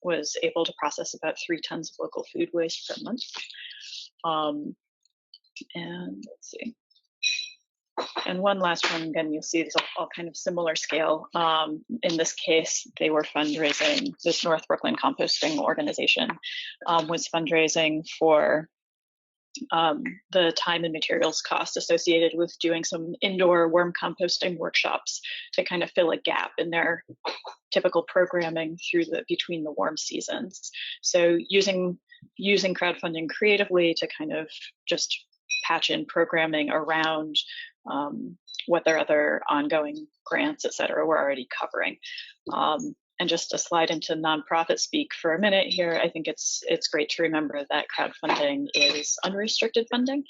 was able to process about 3 tons of local food waste per month. And let's see. And one last one, again, you'll see this all kind of similar scale. In this case, they were fundraising, this North Brooklyn composting organization was fundraising for the time and materials costs associated with doing some indoor worm composting workshops to kind of fill a gap in their typical programming between the warm seasons. So using crowdfunding creatively to kind of just patch in programming around what their other ongoing grants, et cetera, were already covering. And just to slide into nonprofit speak for a minute here, I think it's great to remember that crowdfunding is unrestricted funding.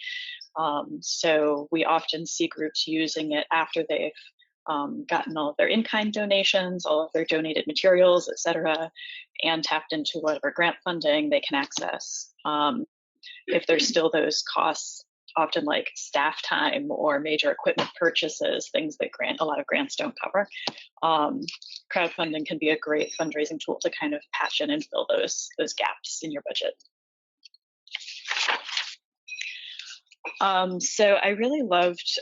So we often see groups using it after they've gotten all of their in-kind donations, all of their donated materials, et cetera, and tapped into whatever grant funding they can access. If there's still those costs, often like staff time or major equipment purchases, things that a lot of grants don't cover, crowdfunding can be a great fundraising tool to kind of patch in and fill those gaps in your budget. So I really loved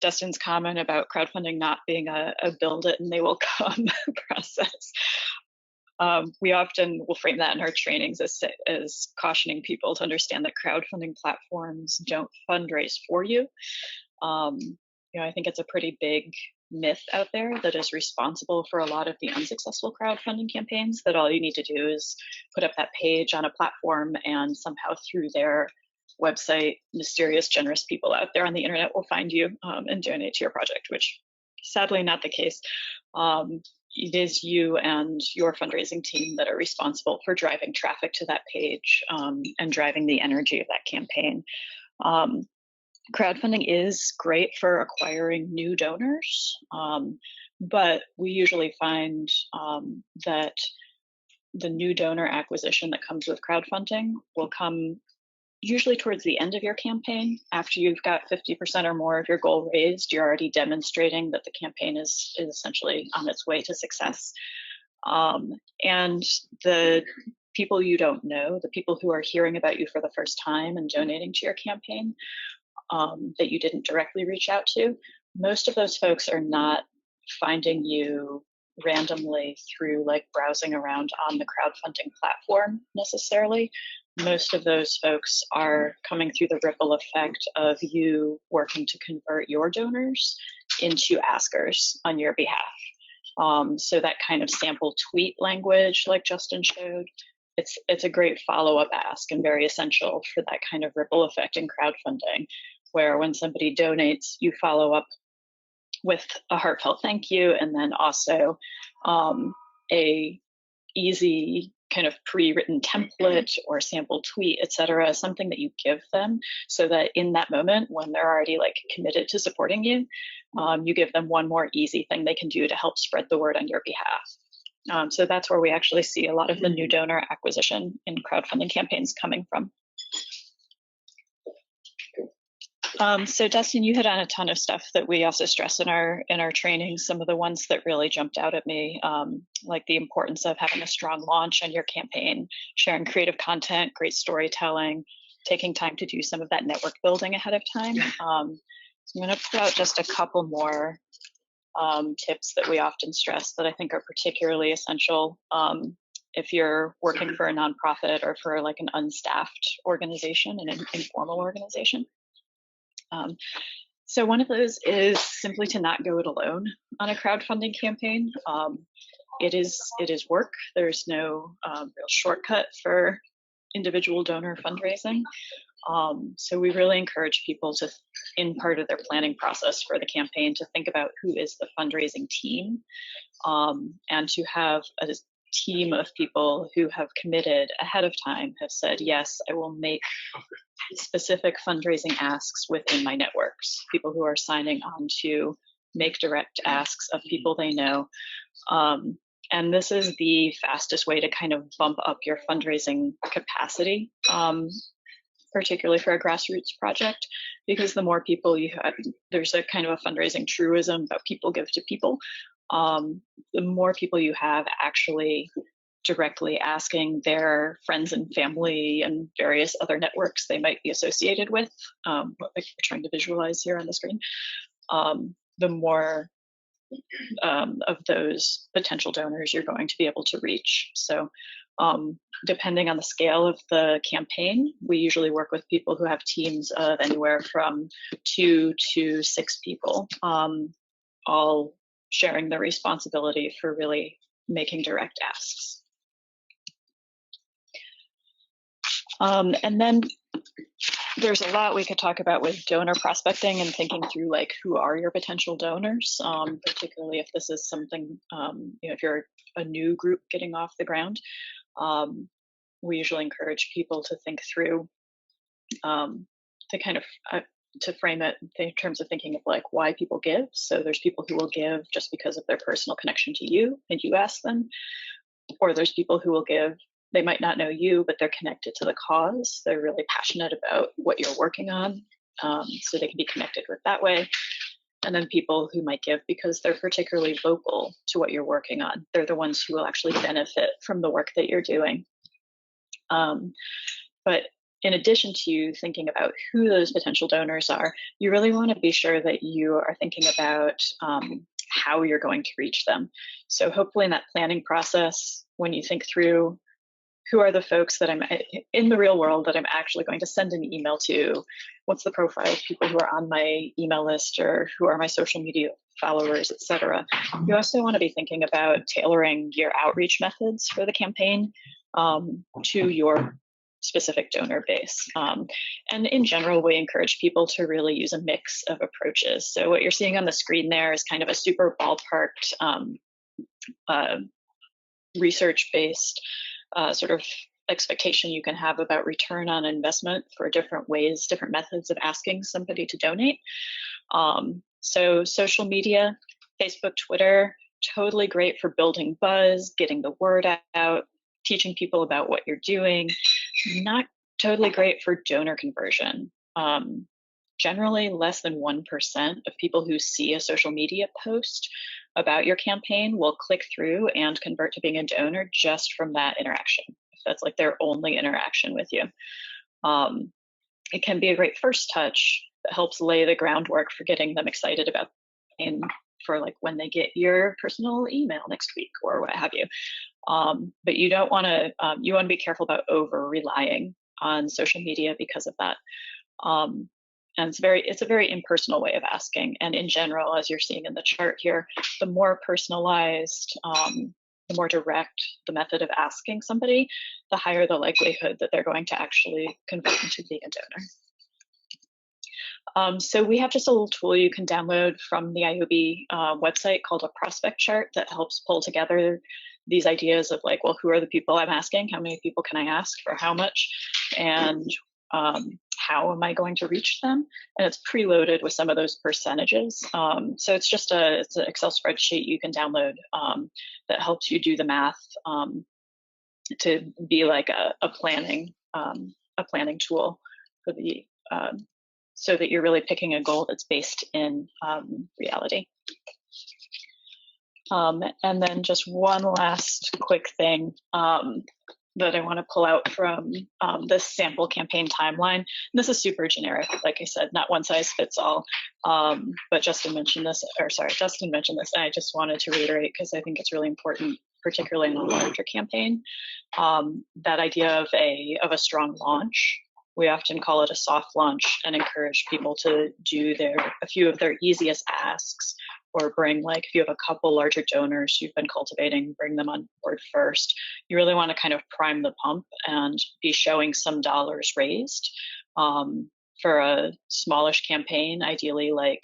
Dustin's comment about crowdfunding not being a build it and they will come process. We often will frame that in our trainings as cautioning people to understand that crowdfunding platforms don't fundraise for you. I think it's a pretty big myth out there that is responsible for a lot of the unsuccessful crowdfunding campaigns, that all you need to do is put up that page on a platform and somehow through their website, mysterious, generous people out there on the internet will find you and donate to your project, which sadly not the case. It is you and your fundraising team that are responsible for driving traffic to that page and driving the energy of that campaign. Crowdfunding is great for acquiring new donors, but we usually find that the new donor acquisition that comes with crowdfunding will come usually towards the end of your campaign. After you've got 50% or more of your goal raised, you're already demonstrating that the campaign is essentially on its way to success. And the people you don't know, the people who are hearing about you for the first time and donating to your campaign that you didn't directly reach out to, most of those folks are not finding you randomly through like browsing around on the crowdfunding platform necessarily. Most of those folks are coming through the ripple effect of you working to convert your donors into askers on your behalf. So that kind of sample tweet language like Justin showed, it's a great follow-up ask and very essential for that kind of ripple effect in crowdfunding, where when somebody donates, you follow up with a heartfelt thank you, and then also a easy kind of pre-written template or sample tweet, et cetera, something that you give them so that in that moment when they're already like committed to supporting you, you give them one more easy thing they can do to help spread the word on your behalf. So that's where we actually see a lot of the new donor acquisition in crowdfunding campaigns coming from. So Dustin, you hit on a ton of stuff that we also stress in our training. Some of the ones that really jumped out at me, like the importance of having a strong launch on your campaign, sharing creative content, great storytelling, taking time to do some of that network building ahead of time. So I'm going to put out just a couple more tips that we often stress that I think are particularly essential if you're working for a nonprofit or for like an unstaffed organization, an informal organization. So one of those is simply to not go it alone on a crowdfunding campaign. It is work. There's no real shortcut for individual donor fundraising. So we really encourage people to, in part of their planning process for the campaign, to think about who is the fundraising team, and to have a team of people who have committed ahead of time, have said, yes, I will make specific fundraising asks within my networks, people who are signing on to make direct asks of people they know. And this is the fastest way to kind of bump up your fundraising capacity, particularly for a grassroots project, because the more people you have, there's a kind of a fundraising truism about people give to people. The more people you have actually directly asking their friends and family and various other networks they might be associated with, what we're trying to visualize here on the screen, the more of those potential donors you're going to be able to reach. So depending on the scale of the campaign, we usually work with people who have teams of anywhere from 2 to 6 people, all sharing the responsibility for really making direct asks. And then there's a lot we could talk about with donor prospecting and thinking through like who are your potential donors, particularly if this is something, if you're a new group getting off the ground. We usually encourage people to think through, to kind of to frame it in terms of thinking of like why people give. So there's people who will give just because of their personal connection to you and you ask them, or there's people who will give, they might not know you, but they're connected to the cause. They're really passionate about what you're working on, so they can be connected with that way. And then people who might give because they're particularly vocal to what you're working on. They're the ones who will actually benefit from the work that you're doing. But in addition to thinking about who those potential donors are, you really want to be sure that you are thinking about how you're going to reach them. So hopefully in that planning process, when you think through who are the folks that I'm in the real world that I'm actually going to send an email to, what's the profile of people who are on my email list or who are my social media followers, etc. You also want to be thinking about tailoring your outreach methods for the campaign to your specific donor base. And in general, we encourage people to really use a mix of approaches. So what you're seeing on the screen there is kind of a super ballparked research-based sort of expectation you can have about return on investment for different ways, different methods of asking somebody to donate. So social media, Facebook, Twitter, totally great for building buzz, getting the word out, teaching people about what you're doing. Not totally great for donor conversion. Generally, less than 1% of people who see a social media post about your campaign will click through and convert to being a donor just from that interaction. If that's like their only interaction with you. It can be a great first touch that helps lay the groundwork for getting them excited about and for like when they get your personal email next week or what have you. But you don't want to, you want to be careful about over relying on social media because of that. And it's a very impersonal way of asking. And in general, as you're seeing in the chart here, the more personalized, the more direct the method of asking somebody, the higher the likelihood that they're going to actually convert into being a donor. So we have just a little tool you can download from the Ioby website called a prospect chart that helps pull together these ideas of like, well, who are the people I'm asking? How many people can I ask for how much? And how am I going to reach them? And it's preloaded with some of those percentages. So it's just it's an Excel spreadsheet you can download that helps you do the math to be like a planning tool for the so that you're really picking a goal that's based in reality. And then just one last quick thing that I want to pull out from this sample campaign timeline. And this is super generic, like I said, not one size fits all. But Dustin mentioned this, and I just wanted to reiterate because I think it's really important, particularly in a larger campaign. That idea of a strong launch. We often call it a soft launch and encourage people to do a few of their easiest asks, or bring, like, if you have a couple larger donors you've been cultivating, bring them on board first. You really want to kind of prime the pump and be showing some dollars raised. For a smallish campaign, ideally like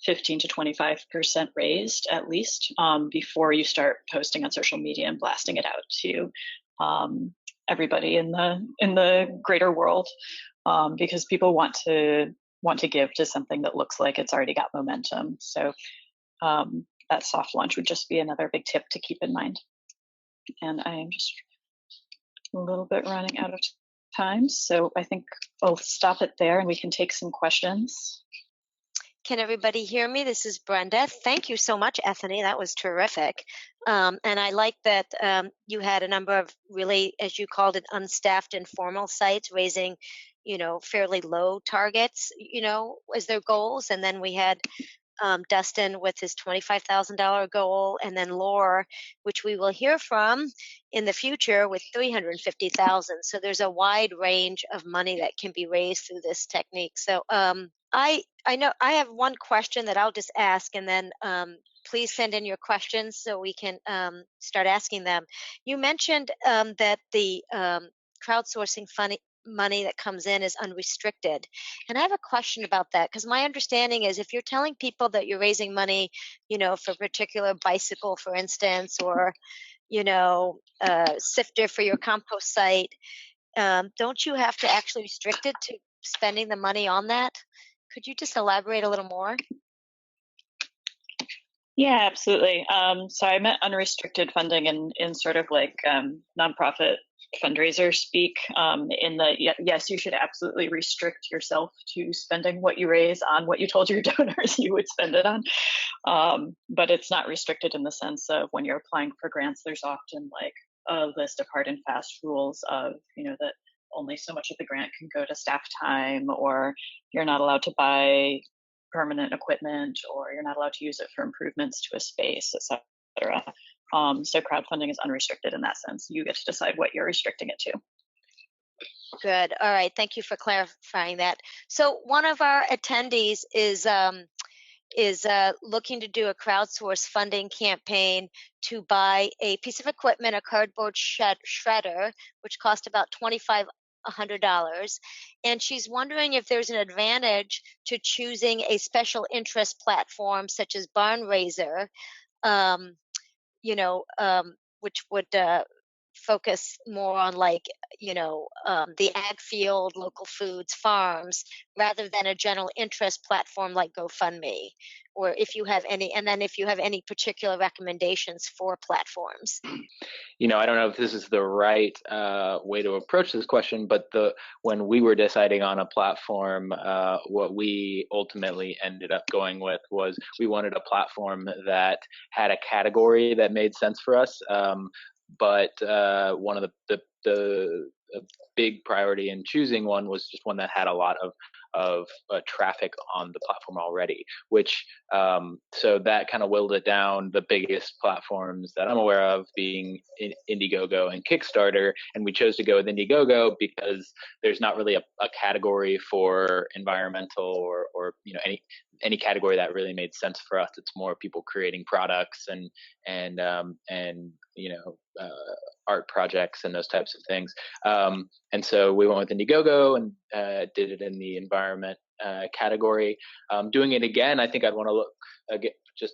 15 to 25% raised at least, before you start posting on social media and blasting it out to everybody in the greater world, because people want to give to something that looks like it's already got momentum. So that soft launch would just be another big tip to keep in mind. And I am just a little bit running out of time, so I think I'll stop it there and we can take some questions. Can everybody hear me? This is Brenda. Thank you so much, Ethany. That was terrific. And I like that you had a number of really, as you called it, unstaffed informal sites raising, fairly low targets, as their goals. And then we had Dustin with his $25,000 goal, and then Lor, which we will hear from in the future, with $350,000. So there's a wide range of money that can be raised through this technique. So I know I have one question that I'll just ask, and then please send in your questions so we can start asking them. You mentioned that the crowdsourcing money that comes in is unrestricted. And I have a question about that, because my understanding is if you're telling people that you're raising money, for a particular bicycle, for instance, or, sifter for your compost site, don't you have to actually restrict it to spending the money on that? Could you just elaborate a little more? Yeah, absolutely. So I meant unrestricted funding in sort of like nonprofit fundraiser speak, yes, you should absolutely restrict yourself to spending what you raise on what you told your donors you would spend it on. But it's not restricted in the sense of when you're applying for grants, there's often like a list of hard and fast rules of, that only so much of the grant can go to staff time, or you're not allowed to buy permanent equipment, or you're not allowed to use it for improvements to a space, etc. So crowdfunding is unrestricted in that sense. You get to decide what you're restricting it to. Good. All right. Thank you for clarifying that. So one of our attendees is looking to do a crowdsource funding campaign to buy a piece of equipment, a cardboard shredder, which cost about $2,500, and she's wondering if there's an advantage to choosing a special interest platform such as Barnraiser, which would focus more on the ag field, local foods, farms, rather than a general interest platform like GoFundMe, or if you have any, and then if you have any particular recommendations for platforms. I don't know if this is the right way to approach this question, but when we were deciding on a platform, what we ultimately ended up going with was we wanted a platform that had a category that made sense for us. But one of the big priority in choosing one was just one that had a lot of traffic on the platform already, which so that kind of whittled it down. The biggest platforms that I'm aware of being Indiegogo and Kickstarter, and we chose to go with Indiegogo because there's not really a category for environmental or any category that really made sense for us. It's more people creating products and art projects and those types of things. And so we went with Indiegogo and did it in the environment category. Doing it again, I think I'd want to look just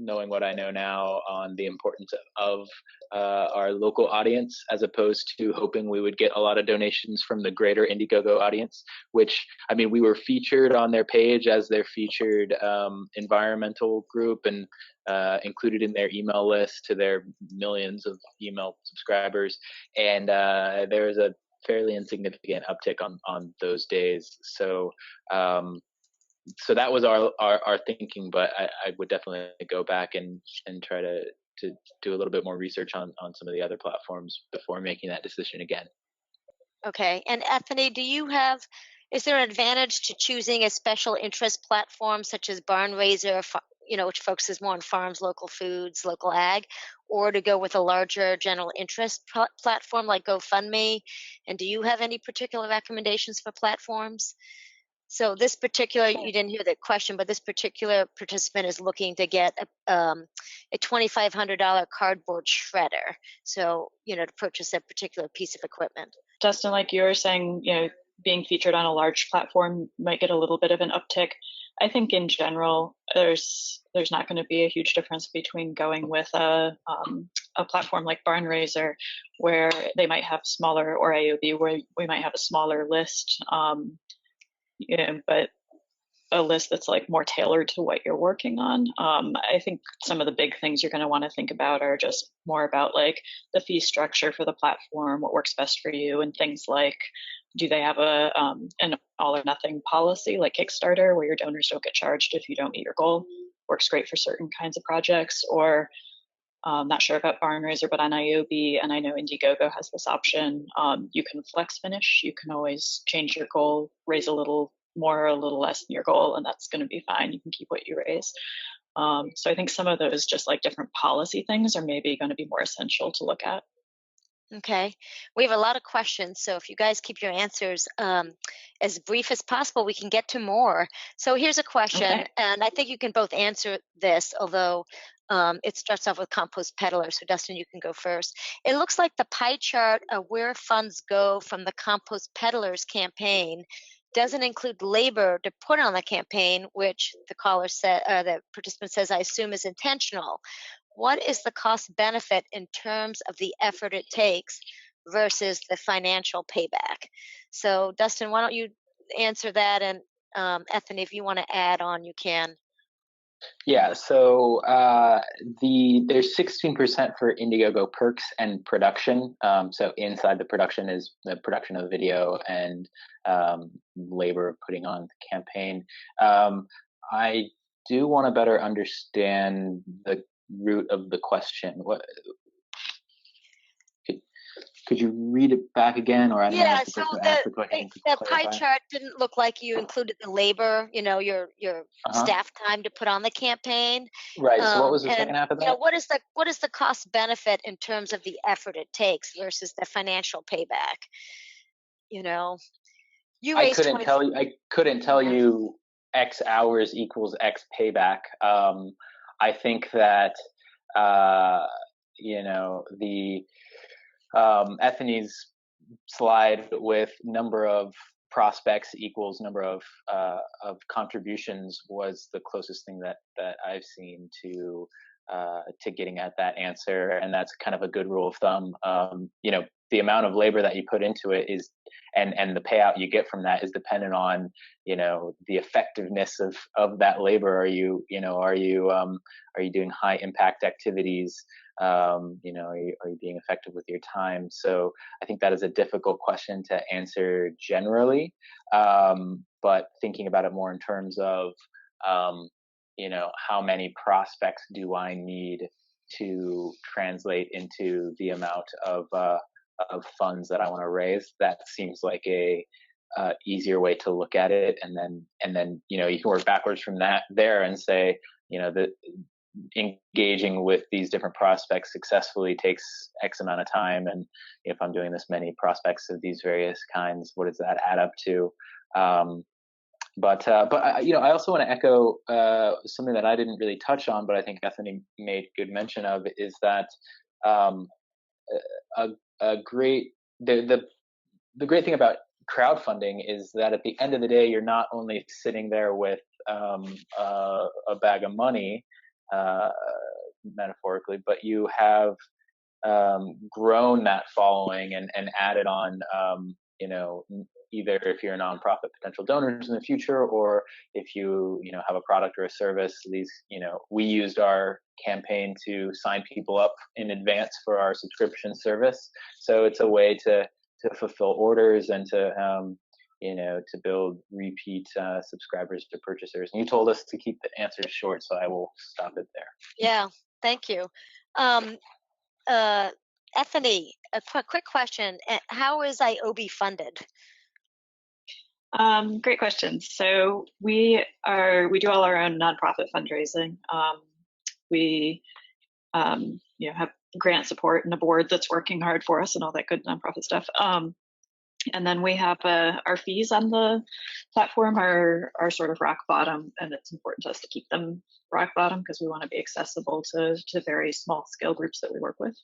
knowing what I know now on the importance of our local audience, as opposed to hoping we would get a lot of donations from the greater Indiegogo audience, which, I mean, we were featured on their page as their featured environmental group, and included in their email list to their millions of email subscribers. And there was a fairly insignificant uptick on those days. So so that was our thinking, but I would definitely go back and try to do a little bit more research on some of the other platforms before making that decision again. Okay. And Ethany, is there an advantage to choosing a special interest platform such as Barnraiser, which focuses more on farms, local foods, local ag, or to go with a larger general interest platform like GoFundMe? And do you have any particular recommendations for platforms? So this particular, you didn't hear the question, but this particular participant is looking to get a $2,500 cardboard shredder. So, to purchase a particular piece of equipment. Dustin, like you were saying, being featured on a large platform might get a little bit of an uptick. I think in general, there's not going to be a huge difference between going with a platform like Barnraiser, where they might have smaller, or Ioby, where we might have a smaller list. But a list that's like more tailored to what you're working on. I think some of the big things you're going to want to think about are just more about like the fee structure for the platform, what works best for you, and things like, do they have an all or nothing policy like Kickstarter, where your donors don't get charged if you don't meet your goal? Works great for certain kinds of projects. Or not sure about Barnraiser, but on Ioby, and I know Indiegogo has this option, you can flex finish. You can always change your goal, raise a little more or a little less than your goal, and that's going to be fine. You can keep what you raise. So I think some of those just like different policy things are maybe going to be more essential to look at. Okay. We have a lot of questions, so if you guys keep your answers as brief as possible, we can get to more. So here's a question, Okay. and I think you can both answer this, although it starts off with Compost Pedallers. So Dustin, you can go first. It looks like the pie chart of where funds go from the Compost Pedallers campaign doesn't include labor to put on the campaign, which the participant says, I assume is intentional. What is the cost benefit in terms of the effort it takes versus the financial payback? So Dustin, why don't you answer that, and Ethany, if you want to add on, you can. Yeah, so there's 16% for Indiegogo perks and production. So inside the production is the production of the video and labor of putting on the campaign. I do want to better understand the root of the question. Could you read it back again, or I don't know if the person asked the question. The pie chart didn't look like you included the labor, your staff time to put on the campaign. Right. So what was the second half of that? What is the cost benefit in terms of the effort it takes versus the financial payback? I couldn't tell you X hours equals X payback. I think that the Ethany's slide with number of prospects equals number of contributions was the closest thing that I've seen to getting at that answer, and that's kind of a good rule of thumb. The amount of labor that you put into it is, and the payout you get from that is dependent on the effectiveness of that labor. Are you doing high impact activities? Are you being effective with your time? So I think that is a difficult question to answer generally, but thinking about it more in terms of how many prospects do I need to translate into the amount of funds that I want to raise? That seems like a easier way to look at it, and then you can work backwards from there and say that engaging with these different prospects successfully takes X amount of time, and if I'm doing this many prospects of these various kinds, what does that add up to? But I also want to echo something that I didn't really touch on, but I think Ethany made good mention of, is that the great thing about crowdfunding is that at the end of the day, you're not only sitting there with a bag of money, metaphorically, but you have grown that following and added on, either if you're a nonprofit, potential donors in the future, or if you have a product or a service. We used our campaign to sign people up in advance for our subscription service. So it's a way to fulfill orders and to build repeat subscribers to purchasers. And you told us to keep the answers short, so I will stop it there. Yeah, thank you. Ethany, a quick question. How is Ioby funded? Great question. So we do all our own nonprofit fundraising. We have grant support and a board that's working hard for us and all that good nonprofit stuff. And then we have our fees on the platform are sort of rock bottom, and it's important to us to keep them rock bottom because we want to be accessible to very small scale groups that we work with.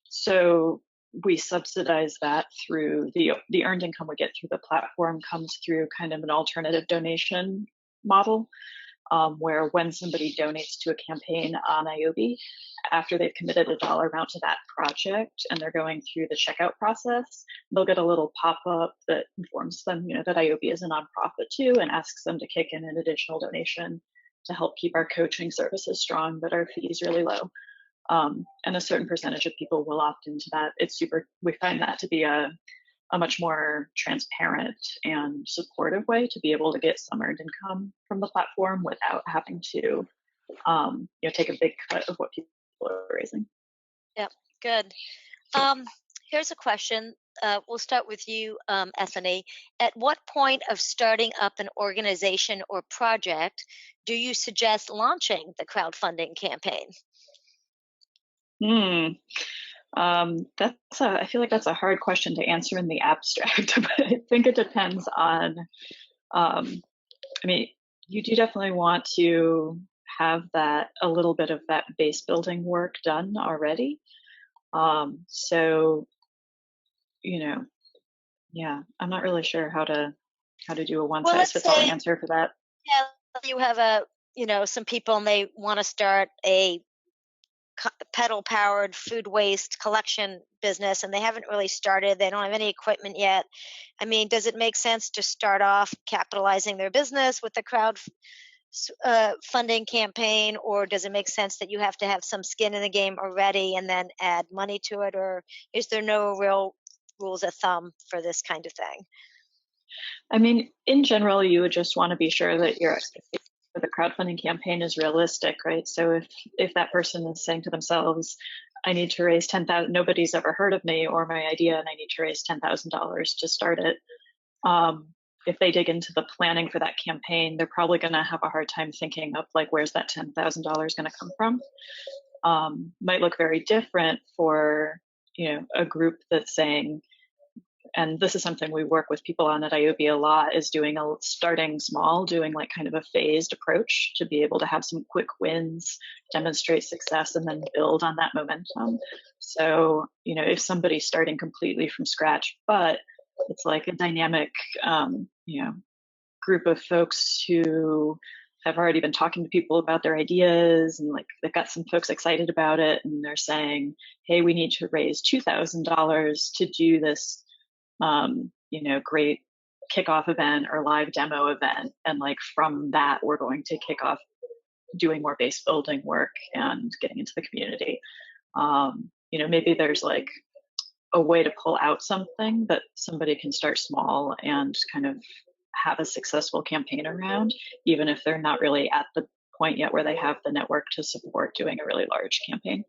So we subsidize that through the earned income we get through the platform comes through kind of an alternative donation model, where when somebody donates to a campaign on Ioby, after they've committed a dollar amount to that project and they're going through the checkout process, they'll get a little pop-up that informs them, that Ioby is a nonprofit too, and asks them to kick in an additional donation to help keep our coaching services strong, but our fee is really low. And a certain percentage of people will opt into that. We find that to be a much more transparent and supportive way to be able to get some earned income from the platform without having to, take a big cut of what people are raising. Yep, good. Here's a question. We'll start with you, Ethany. At what point of starting up an organization or project do you suggest launching the crowdfunding campaign? I feel like that's a hard question to answer in the abstract, but I think it depends on, you do definitely want to have a little bit of that base building work done already. So, I'm not really sure how to do a one size fits all answer for that. Yeah, you have some people and they want to start a pedal powered food waste collection business and they haven't really started. They don't have any equipment yet. Does it make sense to start off capitalizing their business with the crowdfunding campaign, or does it make sense that you have to have some skin in the game already and then add money to it, or is there no real rules of thumb for this kind of thing? In general, you would just want to be sure that your expectation for the crowdfunding campaign is realistic, right? So if that person is saying to themselves, I need to raise $10,000, nobody's ever heard of me or my idea, and I need to raise $10,000 to start it. If they dig into the planning for that campaign, they're probably going to have a hard time thinking of where's that $10,000 going to come from? Might look very different for, a group that's saying, and this is something we work with people on at Ioby a lot, is starting small, doing kind of a phased approach to be able to have some quick wins, demonstrate success, and then build on that momentum. So, if somebody's starting completely from scratch, but it's like a dynamic, group of folks who have already been talking to people about their ideas, and they've got some folks excited about it, and they're saying, hey, we need to raise $2,000 to do this great kickoff event or live demo event. And from that, we're going to kick off doing more base building work and getting into the community. Maybe there's a way to pull out something that somebody can start small and kind of have a successful campaign around, even if they're not really at the point yet where they have the network to support doing a really large campaign.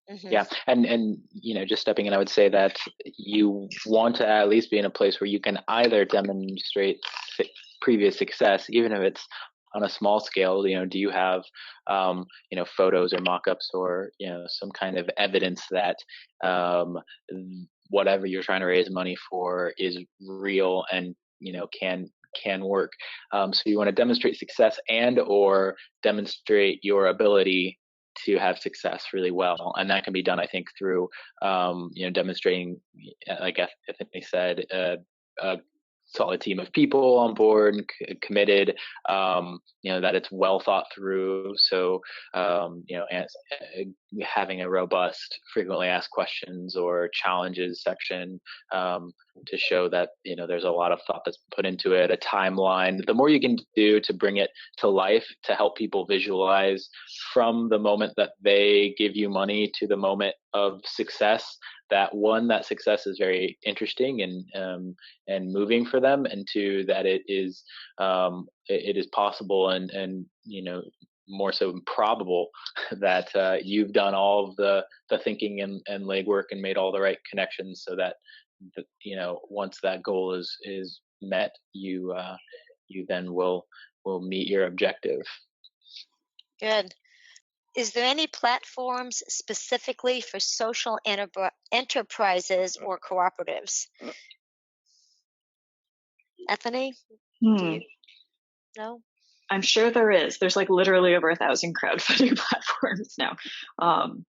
Mm-hmm. Yeah, and just stepping in, I would say that you want to at least be in a place where you can either demonstrate previous success, even if it's on a small scale. Do you have photos or mock-ups or some kind of evidence that whatever you're trying to raise money for is real and can work. So you want to demonstrate success and or demonstrate your ability to have success really well, and that can be done, I think, through demonstrating, like Ethany said, solid team of people on board and committed, that it's well thought through. So, having a robust frequently asked questions or challenges section to show that, there's a lot of thought that's put into it, a timeline. The more you can do to bring it to life, to help people visualize from the moment that they give you money to the moment of success, that success is very interesting and moving for them, and two, that it is possible and more so probable that you've done all of the thinking and legwork and made all the right connections, so that once that goal is met, you then will meet your objective. Good. Is there any platforms specifically for social enterprises or cooperatives? Ethany, do you know? I'm sure there is. There's like literally over 1,000 crowdfunding platforms now.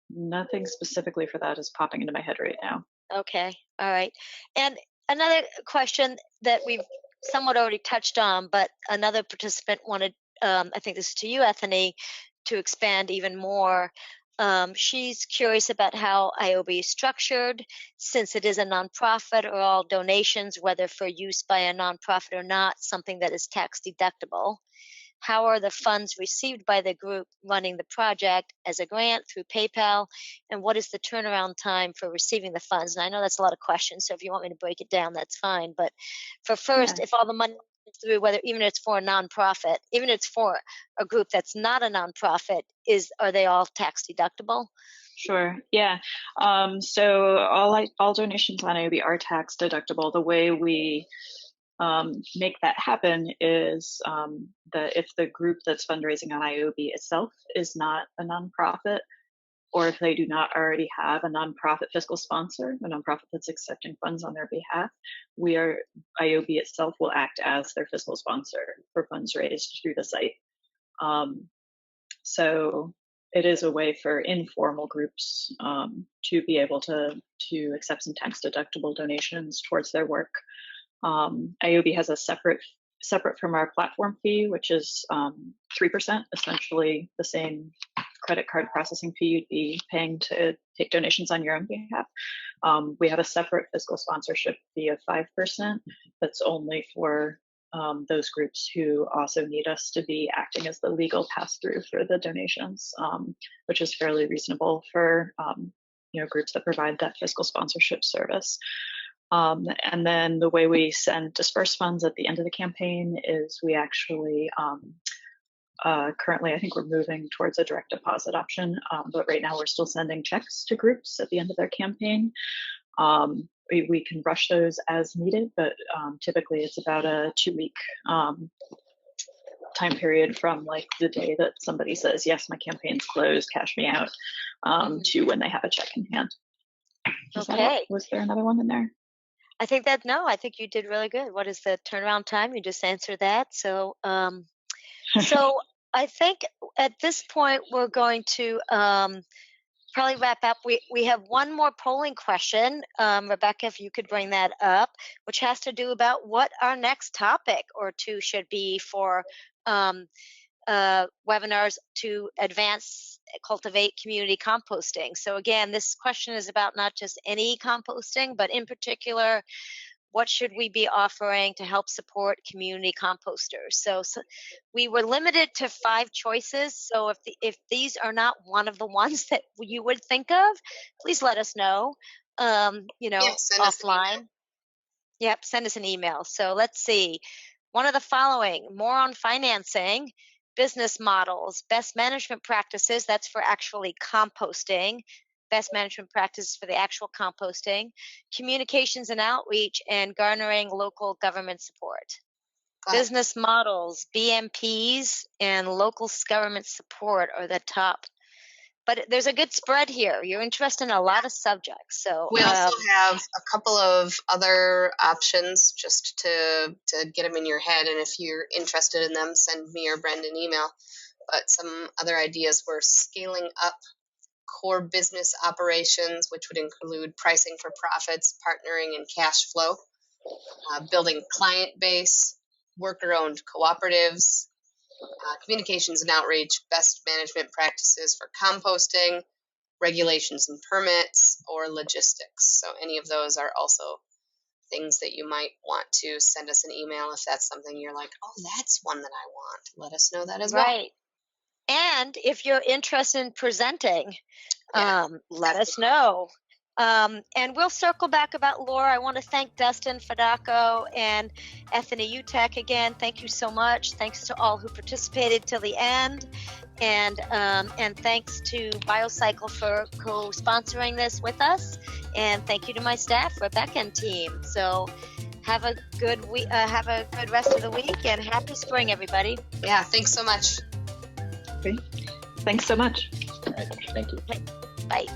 Nothing specifically for that is popping into my head right now. Okay, all right. And another question that we've somewhat already touched on, but another participant wanted, I think this is to you, Ethany, to expand even more. She's curious about how Ioby is structured. Since it is a nonprofit, are all donations, whether for use by a nonprofit or not, something that is tax deductible? How are the funds received by the group running the project as a grant through PayPal? And what is the turnaround time for receiving the funds? And I know that's a lot of questions, so if you want me to break it down, that's fine. But for first, if all the money comes through, whether even if it's for a nonprofit, even if it's for a group that's not a nonprofit, are they all tax deductible? Sure. Yeah. So all donations on Ioby are tax deductible. The way we make that happen is that if the group that's fundraising on Ioby itself is not a nonprofit, or if they do not already have a nonprofit fiscal sponsor, a nonprofit that's accepting funds on their behalf, Ioby itself will act as their fiscal sponsor for funds raised through the site. So it is a way for informal groups to be able to accept some tax deductible donations towards their work. Ioby has a separate from our platform fee, which is 3%, essentially the same credit card processing fee you'd be paying to take donations on your own behalf. We have a separate fiscal sponsorship fee of 5% that's only for those groups who also need us to be acting as the legal pass-through for the donations, which is fairly reasonable for groups that provide that fiscal sponsorship service. And then the way we disperse funds at the end of the campaign is we actually currently, I think we're moving towards a direct deposit option, but right now we're still sending checks to groups at the end of their campaign. We can rush those as needed, but typically it's about a 2-week time period from like the day that somebody says, yes, my campaign's closed, cash me out, to when they have a check in hand. Was there another one in there? I think I think you did really good. What is the turnaround time? You just answered that. So, so I think at this point we're going to probably wrap up. We have one more polling question, Rebecca, if you could bring that up, which has to do about what our next topic or two should be for webinars to cultivate community composting. So again, this question is about not just any composting, but in particular, what should we be offering to help support community composters? So we were limited to 5 choices. So if these are not one of the ones that you would think of, please let us know. Offline. Yep, send us an email. So let's see. One of the following: more on financing, business models, best management practices, that's for actually composting, best management practices for the actual composting, communications and outreach, and garnering local government support. Business models, BMPs, and local government support are the top. But there's a good spread here. You're interested in a lot of subjects. So we also have a couple of other options just to get them in your head. And if you're interested in them, send me or Brenda an email. But some other ideas were scaling up core business operations, which would include pricing for profits, partnering, and cash flow. building client base, worker-owned cooperatives, communications and outreach, best management practices for composting, regulations and permits, or logistics. So any of those are also things that you might want to send us an email if that's something you're like, oh, that's one that I want. Let us know that as well. Right. And if you're interested in presenting, let us know. And we'll circle back about Lor. I want to thank Dustin Fedako and Ethany Uttech again. Thank you so much. Thanks to all who participated till the end. And thanks to BioCycle for co-sponsoring this with us. And thank you to my staff, Rebecca and team. So have a good week, have a good rest of the week, and happy spring, everybody. Yeah, thanks so much. Okay. Thanks so much. All right, thank you. Bye.